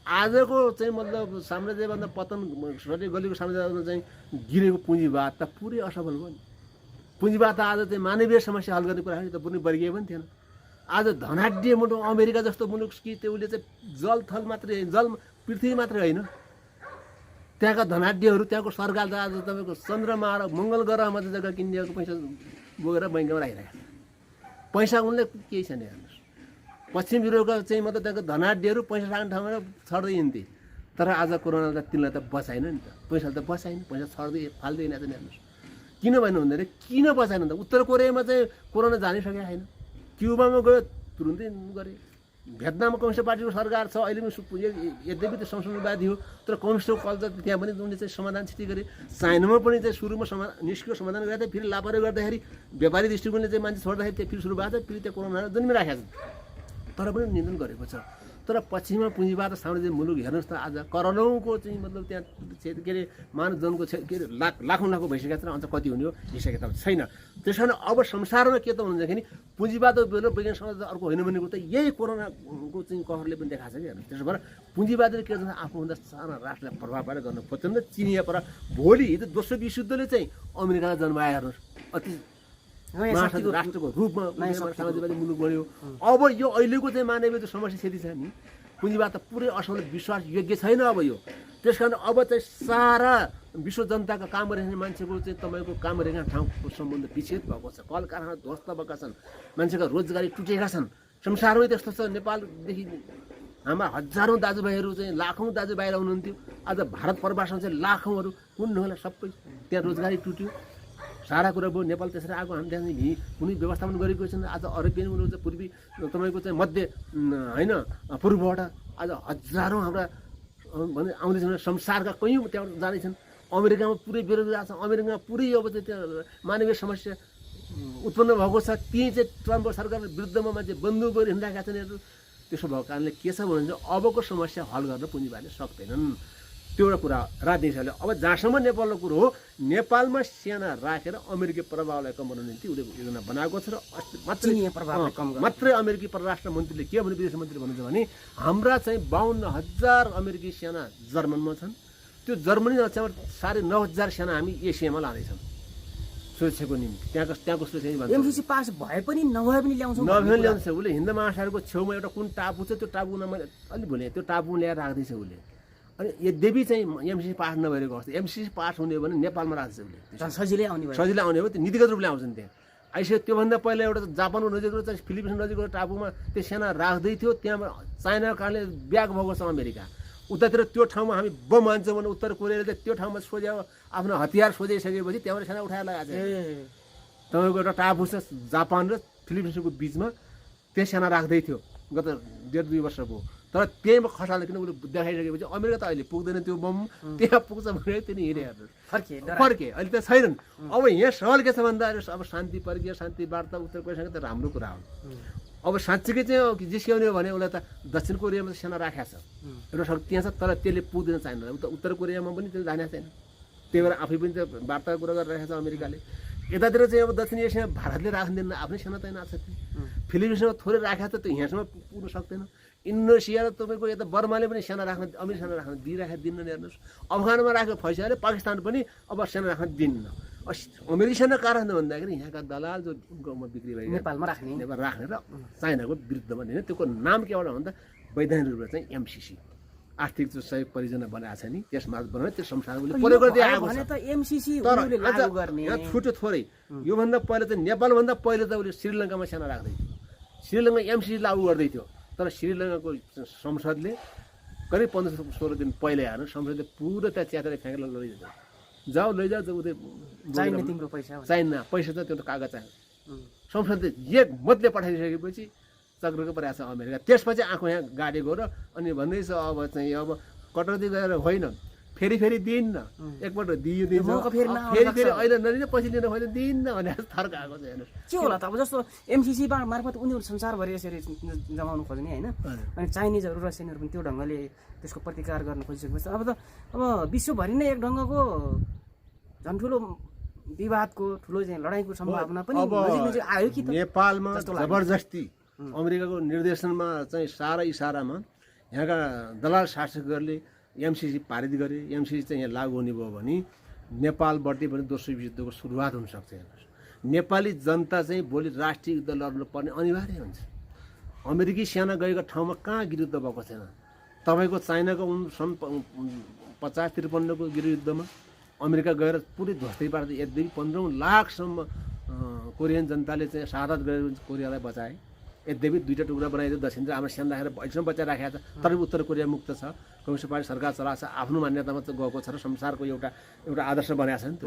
आजको चाहिँ मतलब साम्राज्यभन्दा पतन गलीको साम्राज्यमा चाहिँ गिरेको पुँजीवाद त पुरै असफल भयो नि। पुँजीवाद त आज चाहिँ मानवीय समस्या हल गर्ने कुरा त पुरै वर्गीय पनि थिएन। आज धनाढ्य मुलुक अमेरिका जस्तो मुलुक कि त्यसले चाहिँ जलथल मात्रै जल पृथ्वी मात्रै होइन, त्यहाँका धनाढ्यहरू त्यहाँको सरकार त आज तपाईँको चन्द्रमा र मङ्गल ग्रहमा चाहिँ जग्गा किनिदिएको पैसा बोकेर बैङ्कमा राखिरहेको पैसा उनले केही छैन हेर्नुहोस्। पश्चिम युरोपका चाहिँ मतलब त्यहाँको धनाढ्यहरू पैसा राख्ने ठाउँमा छर्दै हिँड्थे, तर आज कोरोनाले त तिनलाई त बचाएन नि त, पैसा त बचाएन, पैसा छर्दै फाल्दै हिँडेको नि हेर्नुहोस्। किन भन्नु भन्दाखेरि किन बचाएन त, उत्तर कोरियामा चाहिँ कोरोना जानिसकेको छैन, क्युबामा गयो तुरुन्तै गरे, भियतनाममा कम्युनिस्ट पार्टीको सरकार छ अहिले पनि यद्यपि त्यो संशोधनवादी हो तर कम्युनिस्टको कल्चर त्यहाँ पनि उनले चाहिँ समाधान छिटै गरे। चाइनामा पनि चाहिँ सुरुमा निस्कियो समाधान गरेको थियो, फेरि लापरवाही गर्दाखेरि व्यापारी दृष्टिकोणले चाहिँ मान्छे छोड्दाखेरि त्यो फेरि सुरु भएको छ, फेरि त्यो कोरोना जन्मिराखेको छ, तर पनि नियन्त्रण गरेको छ। तर पश्चिममा पुँजीवाद साम्राज्य मुलुक हेर्नुहोस् त आज करोडौँको चाहिँ मतलब त्यहाँ के अरे मानव जनको के अरे लाखौँ भइसकेको छ, अन्त कति हुने हो हिसाब किताब छैन। त्यस कारण अब संसारमा के त हुँदाखेरि पुँजीवाद बेला वैज्ञानिक समाज अर्को होइन भन्ने कुरो त यही कोरोनाको चाहिँ कहरले पनि देखाएको छ कि हेर्नुहोस्। त्यसो भएर पुँजीवादले के भन्छ आफूभन्दा साना राष्ट्रलाई प्रभाव पारेर गर्नु प्रचण्ड चिनिया पर भोलि दोस्रो विश्वयुद्धले चाहिँ अमेरिकालाई जन्मायो हेर्नुहोस्, अति राष्ट्रको रूपमा समाजवादी मुलुक बन्यो। अब यो अहिलेको चाहिँ मानवीय समस्या स्थिति छ नि, पुँजीवाद त पुरै असफल विश्वास योग्य छैन अब यो। त्यस कारण अब चाहिँ सारा विश्व जनताका काम गरिने मान्छेको चाहिँ तपाईँको काम गरिने ठाउँको सम्बन्ध विच्छेद भएको छ, कल कारखाना ध्वस्त भएका छन्, मान्छेका रोजगारी टुटेका छन्, संसारमै त्यस्तो छ। नेपालदेखि हाम्रा हजारौँ दाजुभाइहरू चाहिँ लाखौँ दाजुभाइहरू हुनुहुन्थ्यो, आज भारत प्रवासमा चाहिँ लाखौँहरू कुन होला सबै त्यहाँ रोजगारी टुट्यो, सारा कुरा भयो। नेपाल त्यसरी आएको हामी त्यहाँ कुनै व्यवस्थापन गरेको छैन। आज अरेबियन मुलुक चाहिँ पूर्वी तपाईँको चाहिँ मध्य होइन पूर्वबाट आज हजारौँ हाम्रा भने आउँदैछन्, संसारका कयौँ त्यहाँ जाँदैछन्। अमेरिकामा पुरै बेरोजगार छ, अमेरिकामा पुरै अब चाहिँ त्यहाँ मानवीय समस्या उत्पन्न भएको छ, त्यहीँ चाहिँ ट्रम्प सरकार विरुद्धमा मान्छे बन्दुक गरी हिँडिरहेका छन्। त्यसो भएको कारणले के छ भने चाहिँ अबको समस्या हल गर्न पुँजीवादले सक्दैनन्। त्यो एउटा कुरा राजनीति हिसाबले। अब जहाँसम्म नेपालको कुरो हो, नेपालमा सेना राखेर अमेरिकी प्रभावलाई कम बनाउने निम्ति उसले योजना बनाएको छ र मात्रै अमेरिकी परराष्ट्र मन्त्रीले के भने विदेश मन्त्रीले भन्नुहुन्छ भने हाम्रा चाहिँ 52,000 अमेरिकी सेना जर्मनमा छन्, त्यो जर्मनी 9,500 सेना हामी एसियामा लाँदैछौँ सुरक्षाको निम्ति। त्यहाँको सुरक्षा एमसिसी पास भए पनि नभए पनि ल्याउँछौँ ल्याउँछ उसले। हिन्द महासागरको छेउमा एउटा कुन टापु छ, त्यो टापुमा मैले अलि भने त्यो टापु ल्याएर राख्दैछ उसले। अनि यद्यपि चाहिँ एमसिसी पास नभएको अवस्था, एमसिसी पास हुने हो भने नेपालमा राख्छ उसले, सजिलै आउने हो, त्यो नीतिगत रूपले आउँछन् त्यहाँ। आइसक्यो त्योभन्दा पहिला एउटा जापानको नजिकको चाहिँ फिलिपिन्स नजिकको टापुमा त्यो सेना राख्दै थियो, त्यहाँ चाइनाको कारणले ब्याक भएको छ अमेरिका। उतातिर त्यो ठाउँमा हामी बम हान्छौँ भने उत्तर कोरियाले त्यो ठाउँमा सोझ्या आफ्नो हतियार सोझिसकेपछि त्यहाँबाट सेना उठाएर लगाएको छ। तपाईँको एउटा टापु छ जापान र फिलिपिन्सको बिचमा, त्यो सेना राख्दै थियो गत 1.5-2 वर्षको। तर त्यहीँमा खसाल्दा किन उसले देखाइसकेपछि अमेरिका त अहिले पुग्दैन त्यो बम, त्यहाँ पुग्छ भनेर त्यही हिँडे फर्के अहिले त छैनन्। अब यहाँ सवाल के छ भन्दा अब शान्ति प्रक्रिया शान्ति वार्ता उत्तर कोरियासँग त राम्रो कुरा हो। अब साँच्चीकै चाहिँ जिस्क्याउने हो भने उसलाई त दक्षिण कोरियामा सेना राखेको छ, एउटा सडक त्यहाँ छ, तर त्यसले पुग्दैन चाइनालाई। उत्तर कोरियामा पनि त्यसले जानेको छैन, त्यही भएर आफै पनि त्यो वार्ताको कुरा गरिरहेको छ अमेरिकाले। यतातिर चाहिँ अब दक्षिण एसियामा भारतले राख्दैन, आफ्नै सेना तैनात छ। फिलिपिन्समा थोरै राखेको छ, त्यो यहाँसम्म पुग्न सक्दैन। इन्डोनेसिया र तपाईँको यता बर्माले पनि सेना राख्न, अमेरिका सेना राख्न दिइराखेको दिन्न। हेर्नुहोस् अफगानमा राखेको फैसलाले पाकिस्तान पनि अब सेना राख्न दिन्न। अमेरिकी सेना कारण भन्दाखेरि यहाँका दलाल जो गाउँमा बिक्री भएर नेपालमा राख्ने र चाइनाको विरुद्धमा दिने, त्योको नाम केबाट भन्दा वैधानिक रूपमा चाहिँ एमसिसी आर्थिक जो सहयोग परियोजना बनाएको छ नि त्यसमा बनाउने त्यो संसारले प्रयोग गर्दै आएको छ। तर यहाँ छुटो थोरै, योभन्दा पहिला चाहिँ नेपालभन्दा पहिला त उसले श्रीलङ्कामा सेना राख्दै थियो, श्रीलङ्का एमसिसी लागू गर्दै थियो। तर श्रीलङ्काको संसदले करिब 15-16 दिन पहिला हेर्नु संसदले पुरो त्यहाँ च्यातेर फ्याँकेर लैजाऊ, जाऊ लैजाऊ उतै चाहिने तिम्रो पैसा चाहिन्न, पैसा त त्यो त कागज चाहियो। संसदले एक मतले पठाइसकेपछि चक्रको परेको छ अमेरिका। त्यसपछि आँखो यहाँ गाडेको र अनि भन्दैछ अब चाहिँ अब कटौती गरेर होइन, फेरि दिन्न, एकपल्ट दियो दिन्छ फेरि अहिले नदिने पछि लिन होइन दिन्न भने थर्क आएको छ। हेर्नुहोस् के होला त अब जस्तो एमसिसी मार्फत उनीहरू संसारभरि यसरी जमाउनु खोज्ने होइन, अनि चाइनिजहरू रसियनहरू पनि त्यो ढङ्गले त्यसको प्रतिकार गर्न खोजिसकेपछि अब विश्वभरि नै एक ढङ्गको झन् ठुलो विवादको ठुलो चाहिँ लडाइँको सम्भावना पनि नजिक आयो कि नेपालमा जबरजस्ती अमेरिकाको निर्देशनमा चाहिँ सारा इसारामा यहाँका दलाल शासकहरूले एमसिसी पारित गरे, एमसिसी चाहिँ यहाँ लागू हुने भयो भने नेपालबाट पनि दोस्रो विश्वयुद्धको सुरुवात हुनसक्छ। हेर्नुहोस्, नेपाली जनता चाहिँ भोलि राष्ट्रिय युद्ध लड्नु पर्ने अनिवार्य हुन्छ। अमेरिकी सेना गएको ठाउँमा कहाँ गृहयुद्ध भएको छैन। तपाईँको चाइनाको सन् 50-53को गृहयुद्धमा अमेरिका गएर पुरै ध्वस्तै पार्दै यद्यपि 15 लाखसम्म कोरियन जनताले चाहिँ शहादत गरेर कोरियालाई बचाए। यद्यपि 2टा टुक्रा बनाइदियो, दक्षिण र हाम्रो सेना राखेर अहिलेसम्म बचाएर राखेको छ। तर उत्तर कोरिया मुक्त छ, कम्युनिस्ट पार्टी सरकार चलाएको छ, आफ्नो मान्यतामा चाहिँ गएको छ र संसारको एउटा आदर्श बनाएको छ नि त।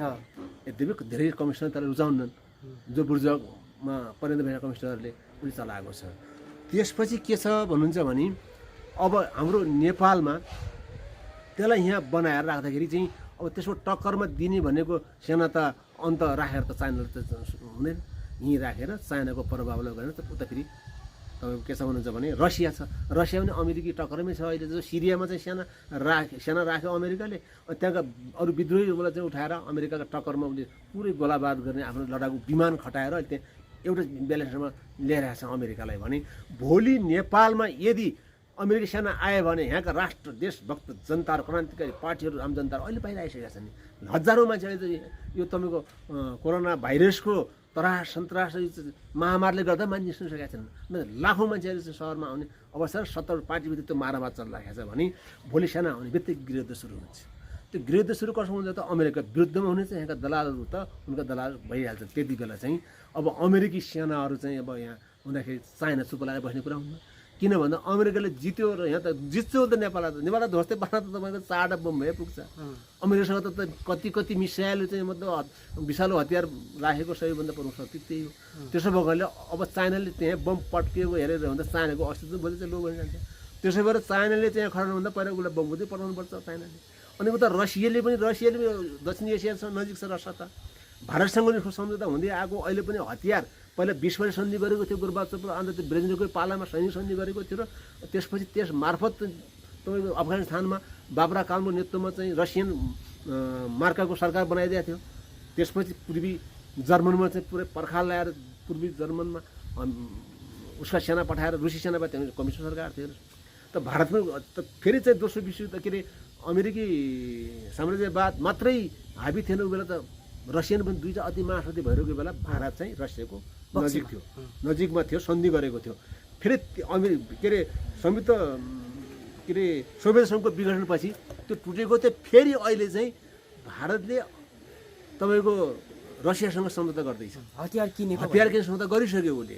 यद्यपि धेरै कम्युनिस्टले तर रुचाउनन्, जो बुर्जुवामा परिणत भएका कम्युनिस्टहरूले पनि चलाएको छ। त्यसपछि के छ भन्नुहुन्छ भने अब हाम्रो नेपालमा त्यसलाई यहाँ बनाएर राख्दाखेरि चाहिँ अब त्यसको टक्करमा दिने भनेको सेना त अन्त राखेर त चाइनाले त हुँदैन। यहीँ राखेर चाइनाको प्रभावले गरेर त उता फेरि तपाईँको के छ भन्नुहुन्छ भने रसिया छ। रसिया पनि अमेरिकी टक्करमै छ। अहिले जो सिरियामा चाहिँ सेना राख्यो अमेरिकाले, त्यहाँका अरू विद्रोहीहरूलाई चाहिँ उठाएर अमेरिकाका टक्करमा उसले पुरै गोलाबार गर्ने आफ्नो लडाकु विमान खटाएर त्यहाँ एउटा ब्यालेन्समा ल्याएर छ अमेरिकालाई। भने भोलि नेपालमा यदि अमेरिकी सेना आयो भने यहाँका राष्ट्र देशभक्त जनताहरू, क्रान्तिकारी पार्टीहरू, आम जनताहरू अहिले बाहिर आइसकेका छन्। हजारौँ मान्छे अहिले यो तपाईँको कोरोना भाइरसको त्रास सन्तास महामारीले गर्दा मान्छे निस्किन सकेका छैनन्। लाखौँ मान्छेहरू चाहिँ सहरमा आउने अवस्था, 70 पार्टीभित्र त्यो मारामार चलिरहेको छ भने भोलि सेना आउने बित्तिकै गृहयुद्ध सुरु हुन्छ। त्यो गृहयुद्ध सुरु कसो हुन्छ त अमेरिका विरुद्धमा हुने चाहिँ यहाँका दलालहरू त उनका दलाल भइहाल्छ। त्यति बेला चाहिँ अब अमेरिकी सेनाहरू चाहिँ अब यहाँ हुँदाखेरि चाइना चुप लगाएर बस्ने कुरा हुन्न। किन भन्दा अमेरिकाले जित्यो र यहाँ त जित्छ त नेपाललाई ध्वस्तै पार्न त तपाईँको 4टा बम भए पुग्छ। अमेरिकासँग त कति मिसाइल चाहिँ मतलब विषालु हतियार राखेको सबैभन्दा प्रमुख शक्ति त्यही हो। त्यसो भएकोले अब चाइनाले त्यहाँ बम पड्किएको हेरेर भन्दा चाइनाको अस्तित्व भोलि चाहिँ लो भइजान्छ। त्यसै भएर चाइनाले त्यहाँ खडाउनुभन्दा पहिला उसलाई बम बुझ्दै पठाउनुपर्छ चाइनाले। अनि उता रसियाले पनि दक्षिण एसियासँग नजिक छ रसिया त। भारतसँग पनि सम्झौता हुँदै आएको, अहिले पनि हतियार पहिला 20 वर्ष सन्धि गरेको थियो गोर्बाचोभ र अन्त त्यो ब्रेजिलकै पालामा सैनिक सन्धि गरेको थियो र त्यसपछि त्यस मार्फत तपाईँको अफगानिस्तानमा बाबरा खानको नेतृत्वमा चाहिँ रसियन मार्काको सरकार बनाइदिएको थियो। त्यसपछि पूर्वी जर्मनमा चाहिँ पुरै पर्खाल ल्याएर पूर्वी जर्मनमा उसका सेना पठाएर रुसी सेना भयो, त्यहाँ कम्युनिस्ट सरकार थियो। त भारतमा त फेरि चाहिँ दोस्रो विश्वयुद्ध के अरे अमेरिकी साम्राज्यवाद मात्रै हाबी थिएन ऊ बेला त रसियन पनि 2टा अति महाशक्ति भइरहेको बेला भारत चाहिँ रसियाको नजिक थियो, नजिकमा थियो, सन्धि गरेको थियो। फेरि के अरे संयुक्त के अरे सोभियत सङ्घको विघटनपछि त्यो टुटेको थियो। फेरि अहिले चाहिँ भारतले तपाईँको रसियासँग सम्झौता गर्दैछ। हतियार किने सम्झौता गरिसक्यो उसले।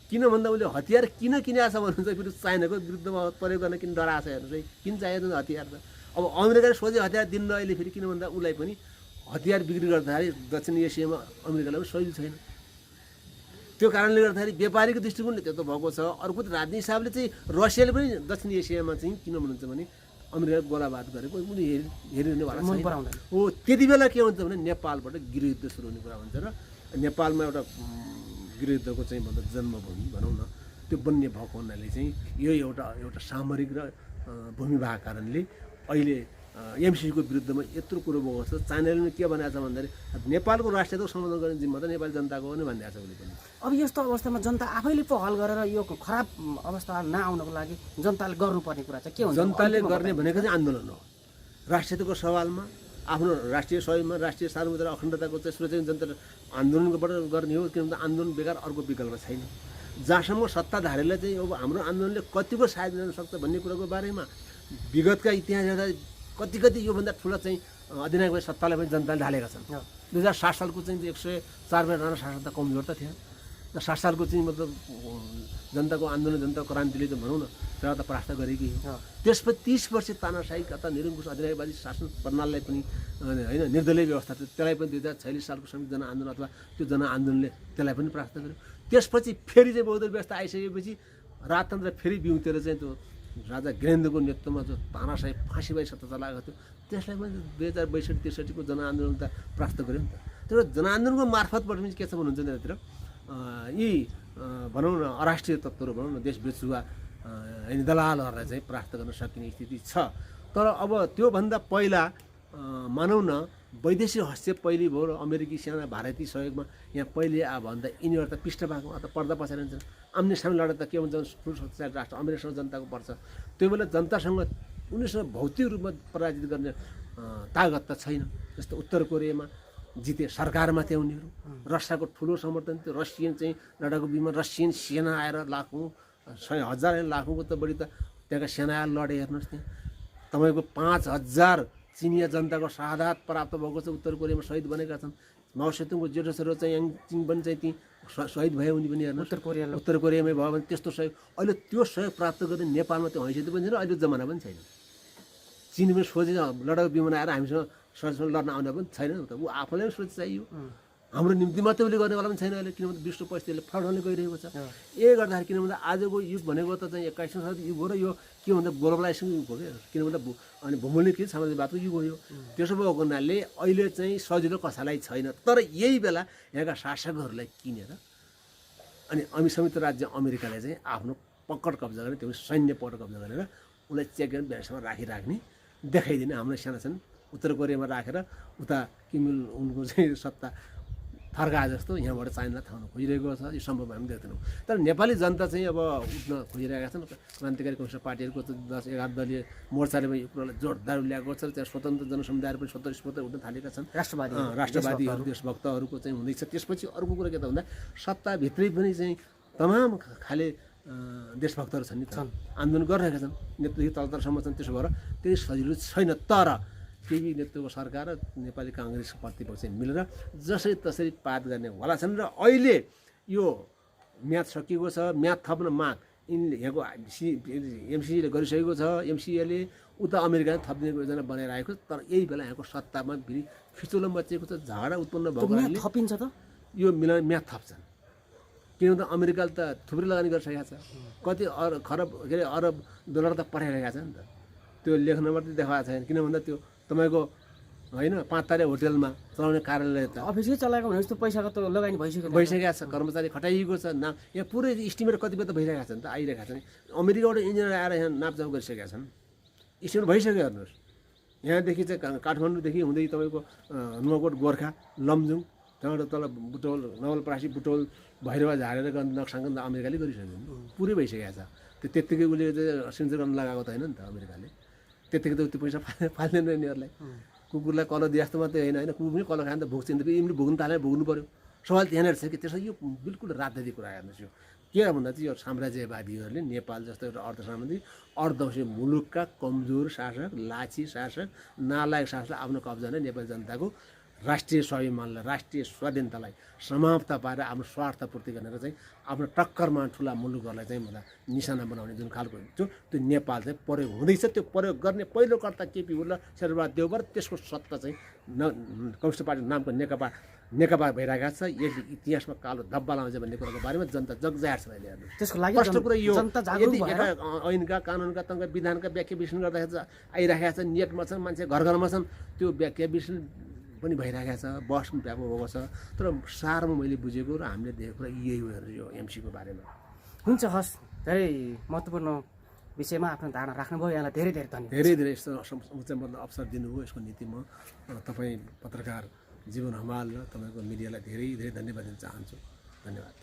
किन भन्दा उसले हतियार किन किनेको छ भन्नुहुन्छ फेरि चाइनाको विरुद्धमा प्रयोग गर्न किन डराएको छ हेर्नुहोस् है। किन चाहिएको हतियार त अब अमेरिकाले सोझै हतियार दिन्न अहिले फेरि। किन भन्दा उसलाई पनि हतियार बिक्री गर्दाखेरि दक्षिण एसियामा अमेरिकालाई पनि सजिलो छैन। त्यो कारणले गर्दाखेरि व्यापारीको दृष्टिकोणले त्यो त भएको छ। अर्को त राजनीतिक हिसाबले चाहिँ रसियाले पनि दक्षिण एसियामा चाहिँ किन भन्नुहुन्छ भने अमेरिका गोलाबाद गरेको उनी हेरिनेवाला छैन। हो त्यति बेला के हुन्छ भने नेपालबाट गृहयुद्ध सुरु हुने कुरा हुन्छ र नेपालमा एउटा गृहयुद्धको चाहिँ भन्दा जन्मभूमि भनौँ न त्यो बन्ने भएको हुनाले चाहिँ यो एउटा सामरिक र भूमि भएको कारणले अहिले एमसिसीको विरुद्धमा यत्रो कुरो भएको छ। चाइनाले पनि के भनेको छ भन्दाखेरि नेपालको राष्ट्रियताको सम्बोधन गर्ने जिम्मा त नेपाली जनताको हो नि भनिरहेको छ उसले पनि। अब यस्तो अवस्थामा जनता आफैले पहल गरेर यो खराब अवस्था नआउनको लागि जनताले गर्नुपर्ने कुरा चाहिँ के हुन्छ? जनताले गर्ने भनेको चाहिँ आन्दोलन हो। राष्ट्रियताको सवालमा आफ्नो राष्ट्रिय सहयोगमा राष्ट्रिय सार्वभौमिकता र अखण्डताको चाहिँ सुरक्षा जनता आन्दोलनबाट गर्ने हो। किनभने आन्दोलन बेकार अर्को विकल्प छैन। जहाँसम्म सत्ताधारीलाई चाहिँ अब हाम्रो आन्दोलनले कतिको सहायता दिन सक्छ भन्ने कुराको बारेमा विगतका इतिहास हेर्दा कति योभन्दा ठुला चाहिँ अधिनायकलाई सत्तालाई पनि जनताले ढालेका छन्। 2007 सालको चाहिँ 104 राणा शासन त कमजोर त थियो। 7 सालको चाहिँ मतलब जनताको आन्दोलन जनताको क्रान्तिले चाहिँ भनौँ न त्यसलाई त परास्त गरेकै हो। त्यसपछि 30 वर्ष तानाशाही कता निरङ्कुश अधिनायकवादी शासन प्रणालीलाई पनि होइन निर्दलीय व्यवस्था थियो, त्यसलाई पनि 2046 सालको संयुक्त जनआन्दोलन अथवा त्यो जनआन्दोलनले त्यसलाई पनि परास्त गर्यो। त्यसपछि फेरि चाहिँ बौद्ध व्यवस्था आइसकेपछि राजतन्त्र फेरि बिउतेर चाहिँ त्यो राजा गिरेन्द्रको नेतृत्वमा जो तानाशाही फाँसीबाई सत्ता चलाएको थियो त्यसलाई पनि 2062-63को जनआन्दोलन त परास्त गर्यो नि त। त्यो जनआन्दोलनको मार्फतबाट पनि के छ भन्नुहुन्छ त्यहाँतिर यी भनौँ न अराष्ट्रिय तत्त्वहरू भनौँ न देश बेचुवा होइन दलालहरूलाई चाहिँ परास्त गर्न सकिने स्थिति छ। तर अब त्योभन्दा पहिला मानौँ न वैदेशिक हस्तक्षेप पहिले भयो र अमेरिकी सेना भारतीय सहयोगमा यहाँ पहिले आ भन्दा यिनीहरू त पृष्ठभागमा अथवा पर्दा पछाडि हुन्छन्। आम्ने सामने लड्दा त के हुन्छ ठुलो शक्तिशाली राष्ट्र अमेरिकासँग जनताको पर्छ। त्यो बेला जनतासँग उनीहरूसँग भौतिक रूपमा पराजित गर्ने तागत त छैन। जस्तो उत्तर कोरियामा जिते सरकारमा थियो उनीहरू, रसियाको ठुलो समर्थन थियो। रसियन चाहिँ लडाकु विमान रसियन सेना आएर लाखौँ हजार लाखौँको त बढी त त्यहाँका सेना आएर लडे। हेर्नुहोस् त्यहाँ तपाईँको 5000 चिनिया जनताको शहादत प्राप्त भएको छ। उत्तर कोरियामा शहीद बनेका छन्। माओ सेतुङको जेठो छोरो चाहिँ याङचिङ पनि चाहिँ ती शहीद भयो उनी पनि। हेर्नु उत्तर कोरियामै भयो भने त्यस्तो सहयोग अहिले त्यो सहयोग प्राप्त गर्ने नेपालमा त्यो हैसियत पनि छैन, अहिले जमाना पनि छैन। चिनमा सोझै लडाकु विमान आएर हामीसँग सरसँग लड्न आउँदा पनि छैन त। ऊ आफूलाई पनि सोच चाहियो, हाम्रो निम्ति मात्रै उसले गर्नेवाला पनि छैन अहिले। किनभने विश्व परिस्थितिले फडाउनै गइरहेको छ। यही गर्दाखेरि किनभने आजको युग भनेको त चाहिँ 21औं शताब्दी युग हो र यो के भन्दा ग्लोबलाइजेसन युग हो क्या। किनभने अनि भूमूल्यकृत साम्राज्यवादको युग हो यो। त्यसो भएको हुनाले अहिले चाहिँ सजिलो कसैलाई छैन। तर यही बेला यहाँका शासकहरूलाई किनेर अनि संयुक्त राज्य अमेरिकाले चाहिँ आफ्नो पकड कब्जा गर्ने, त्यो सैन्य पकड कब्जा गरेर उसलाई चेक गर्ने बेलासम्म राखिराख्ने देखाइदिने। हाम्रो सेना छन् उत्तर कोरियामा राखेर उता किमिल उनको चाहिँ सत्ता फर्काए जस्तो यहाँबाट चाइनालाई थाउन खोजिरहेको छ। यो सम्भव हामी देख्दैनौँ। तर नेपाली जनता चाहिँ अब उठ्न खोजिरहेका छन्। क्रान्तिकारी कम्युनिस्ट पार्टीहरूको त 10-11 दलीय मोर्चाले यो कुरालाई जोडदार ल्याएको छ। त्यहाँ स्वतन्त्र जनसमुदायहरू पनि स्वतन्त्र उठ्न थालेका छन्। राष्ट्रवादीहरू देशभक्तहरूको चाहिँ हुँदैछ। त्यसपछि अर्को कुरा के त भन्दा सत्ताभित्रै पनि चाहिँ तमाम खाले देशभक्तहरू छन् नि त, आन्दोलन गरिरहेका छन्। नेतृत्व तलतलसम्म छन्। त्यसो भएर त्यही सजिलो छैन। तर केपी नेतृत्वको सरकार र नेपाली काङ्ग्रेस प्रतिपक्ष मिलेर जसरी तसरी पात गर्ने वाला छन्। र अहिले यो म्याद सकिएको छ। म्याद थप्न माग यिनले यहाँको एमसिसीले गरिसकेको छ। एमसिएले उता अमेरिकाले थप्ने योजना बनाइरहेको छ। तर यही बेला यहाँको सत्तामा फेरि फिचुलो मचेको छ। झगडा उत्पन्न भएको थपिन्छ त यो मिलाएर म्याद थप्छन्। किनभने अमेरिकाले त थुप्रै लगानी गरिसकेको छ। कति खरब के अरे अरब डलर त पठाइरहेका छ नि त। त्यो लेख्न मात्रै देखाएको छैन। किन भन्दा त्यो तपाईँको होइन 5 तारे होटेलमा चलाउने कार्यालय त अफिसै चलाएको भनेपछि त्यो पैसाको त लगानी भइसकेको छ। कर्मचारी खटाइएको छ। यहाँ पुरै इस्टिमेट कतिपय त भइरहेका छन् त, आइरहेका छन्। अमेरिकाबाट इन्जिनियर आएर यहाँ नापजाप गरिसकेका छन्। इस्टिमेट भइसक्यो। हेर्नुहोस् यहाँदेखि चाहिँ काठमाडौँदेखि हुँदै तपाईँको नुवाकोट गोर्खा लमजुङ त्यहाँबाट तल बुटोल नवलपरासी बुटोल भैरवा झारेर नक्साङ्कन त अमेरिकाले गरिसक्यो। पुरै भइसकेको छ। त्यो त्यत्तिकै उसले चाहिँ सिन्चर गर्न लगाएको त होइन नि त अमेरिकाले। त्यत्तिकै त त्यो पैसा फाल्दैन यिनीहरूलाई। कुकुरलाई कलर दिए जस्तो मात्रै होइन, होइन कुकुर पनि कलर खायो भने त भुक्छ नि त। यिनीहरू भुग्नु थालेर भुग्नु पऱ्यो। सवाल त्यहाँनिर छ कि त्यसो यो बिल्कुल राजनीतिक कुरा हेर्नुहोस्। यो के भन्दा चाहिँ यो साम्राज्यवादीहरूले नेपाल जस्तो एउटा अर्धसाम्राज्य अर्धवंशी मुलुकका कमजोर शासक, लाछी शासक, नालायक शासकलाई आफ्नो कब्जाले नेपाली जनताको राष्ट्रिय स्वाभिमानलाई, राष्ट्रिय स्वाधीनतालाई समाप्त पारेर आफ्नो स्वार्थ पूर्ति गरेर चाहिँ आफ्नो टक्करमा ठुला मुलुकहरूलाई चाहिँ निशाना बनाउने जुन खालको त्यो नेपाल चाहिँ प्रयोग हुँदैछ। त्यो प्रयोग गर्ने पहिलो कर्ता केपी ओली र शेरबहादुर देउवा, त्यसको सत्ता चाहिँ कम्युनिस्ट पार्टी नामको नेकपा भइरहेको छ। यसले इतिहासमा कालो धब्बा लाउँछ भन्ने कुराको बारेमा जनता जगजाहेर छ। अहिले त्यसको लागि प्रश्न कुरा यो यदि ऐनका कानुनका तङ्का विधानका व्याख्या विश्लेषण गर्दाखेरि आइरहेका छ। नेटमा छन्, मान्छे घर घरमा छन्। त्यो व्याख्या विश्लेषण पनि भइरहेको छ। बहस पनि व्यापक भएको छ। तर सारमा मैले बुझेको र हामीले देखेको कुरा यही हो यो एमसीको बारेमा। हुन्छ, हस्, धेरै महत्त्वपूर्ण विषयमा आफ्नो धारणा राख्नुभयो। यहाँलाई धेरै धेरै धन्यवाद। धेरै यस्तो उच्च अवसर दिनुभयो। यसको निम्ति म तपाईँ पत्रकार जीवन हमाल र तपाईँको मिडियालाई धेरै धेरै धन्यवाद दिन चाहन्छु। धन्यवाद।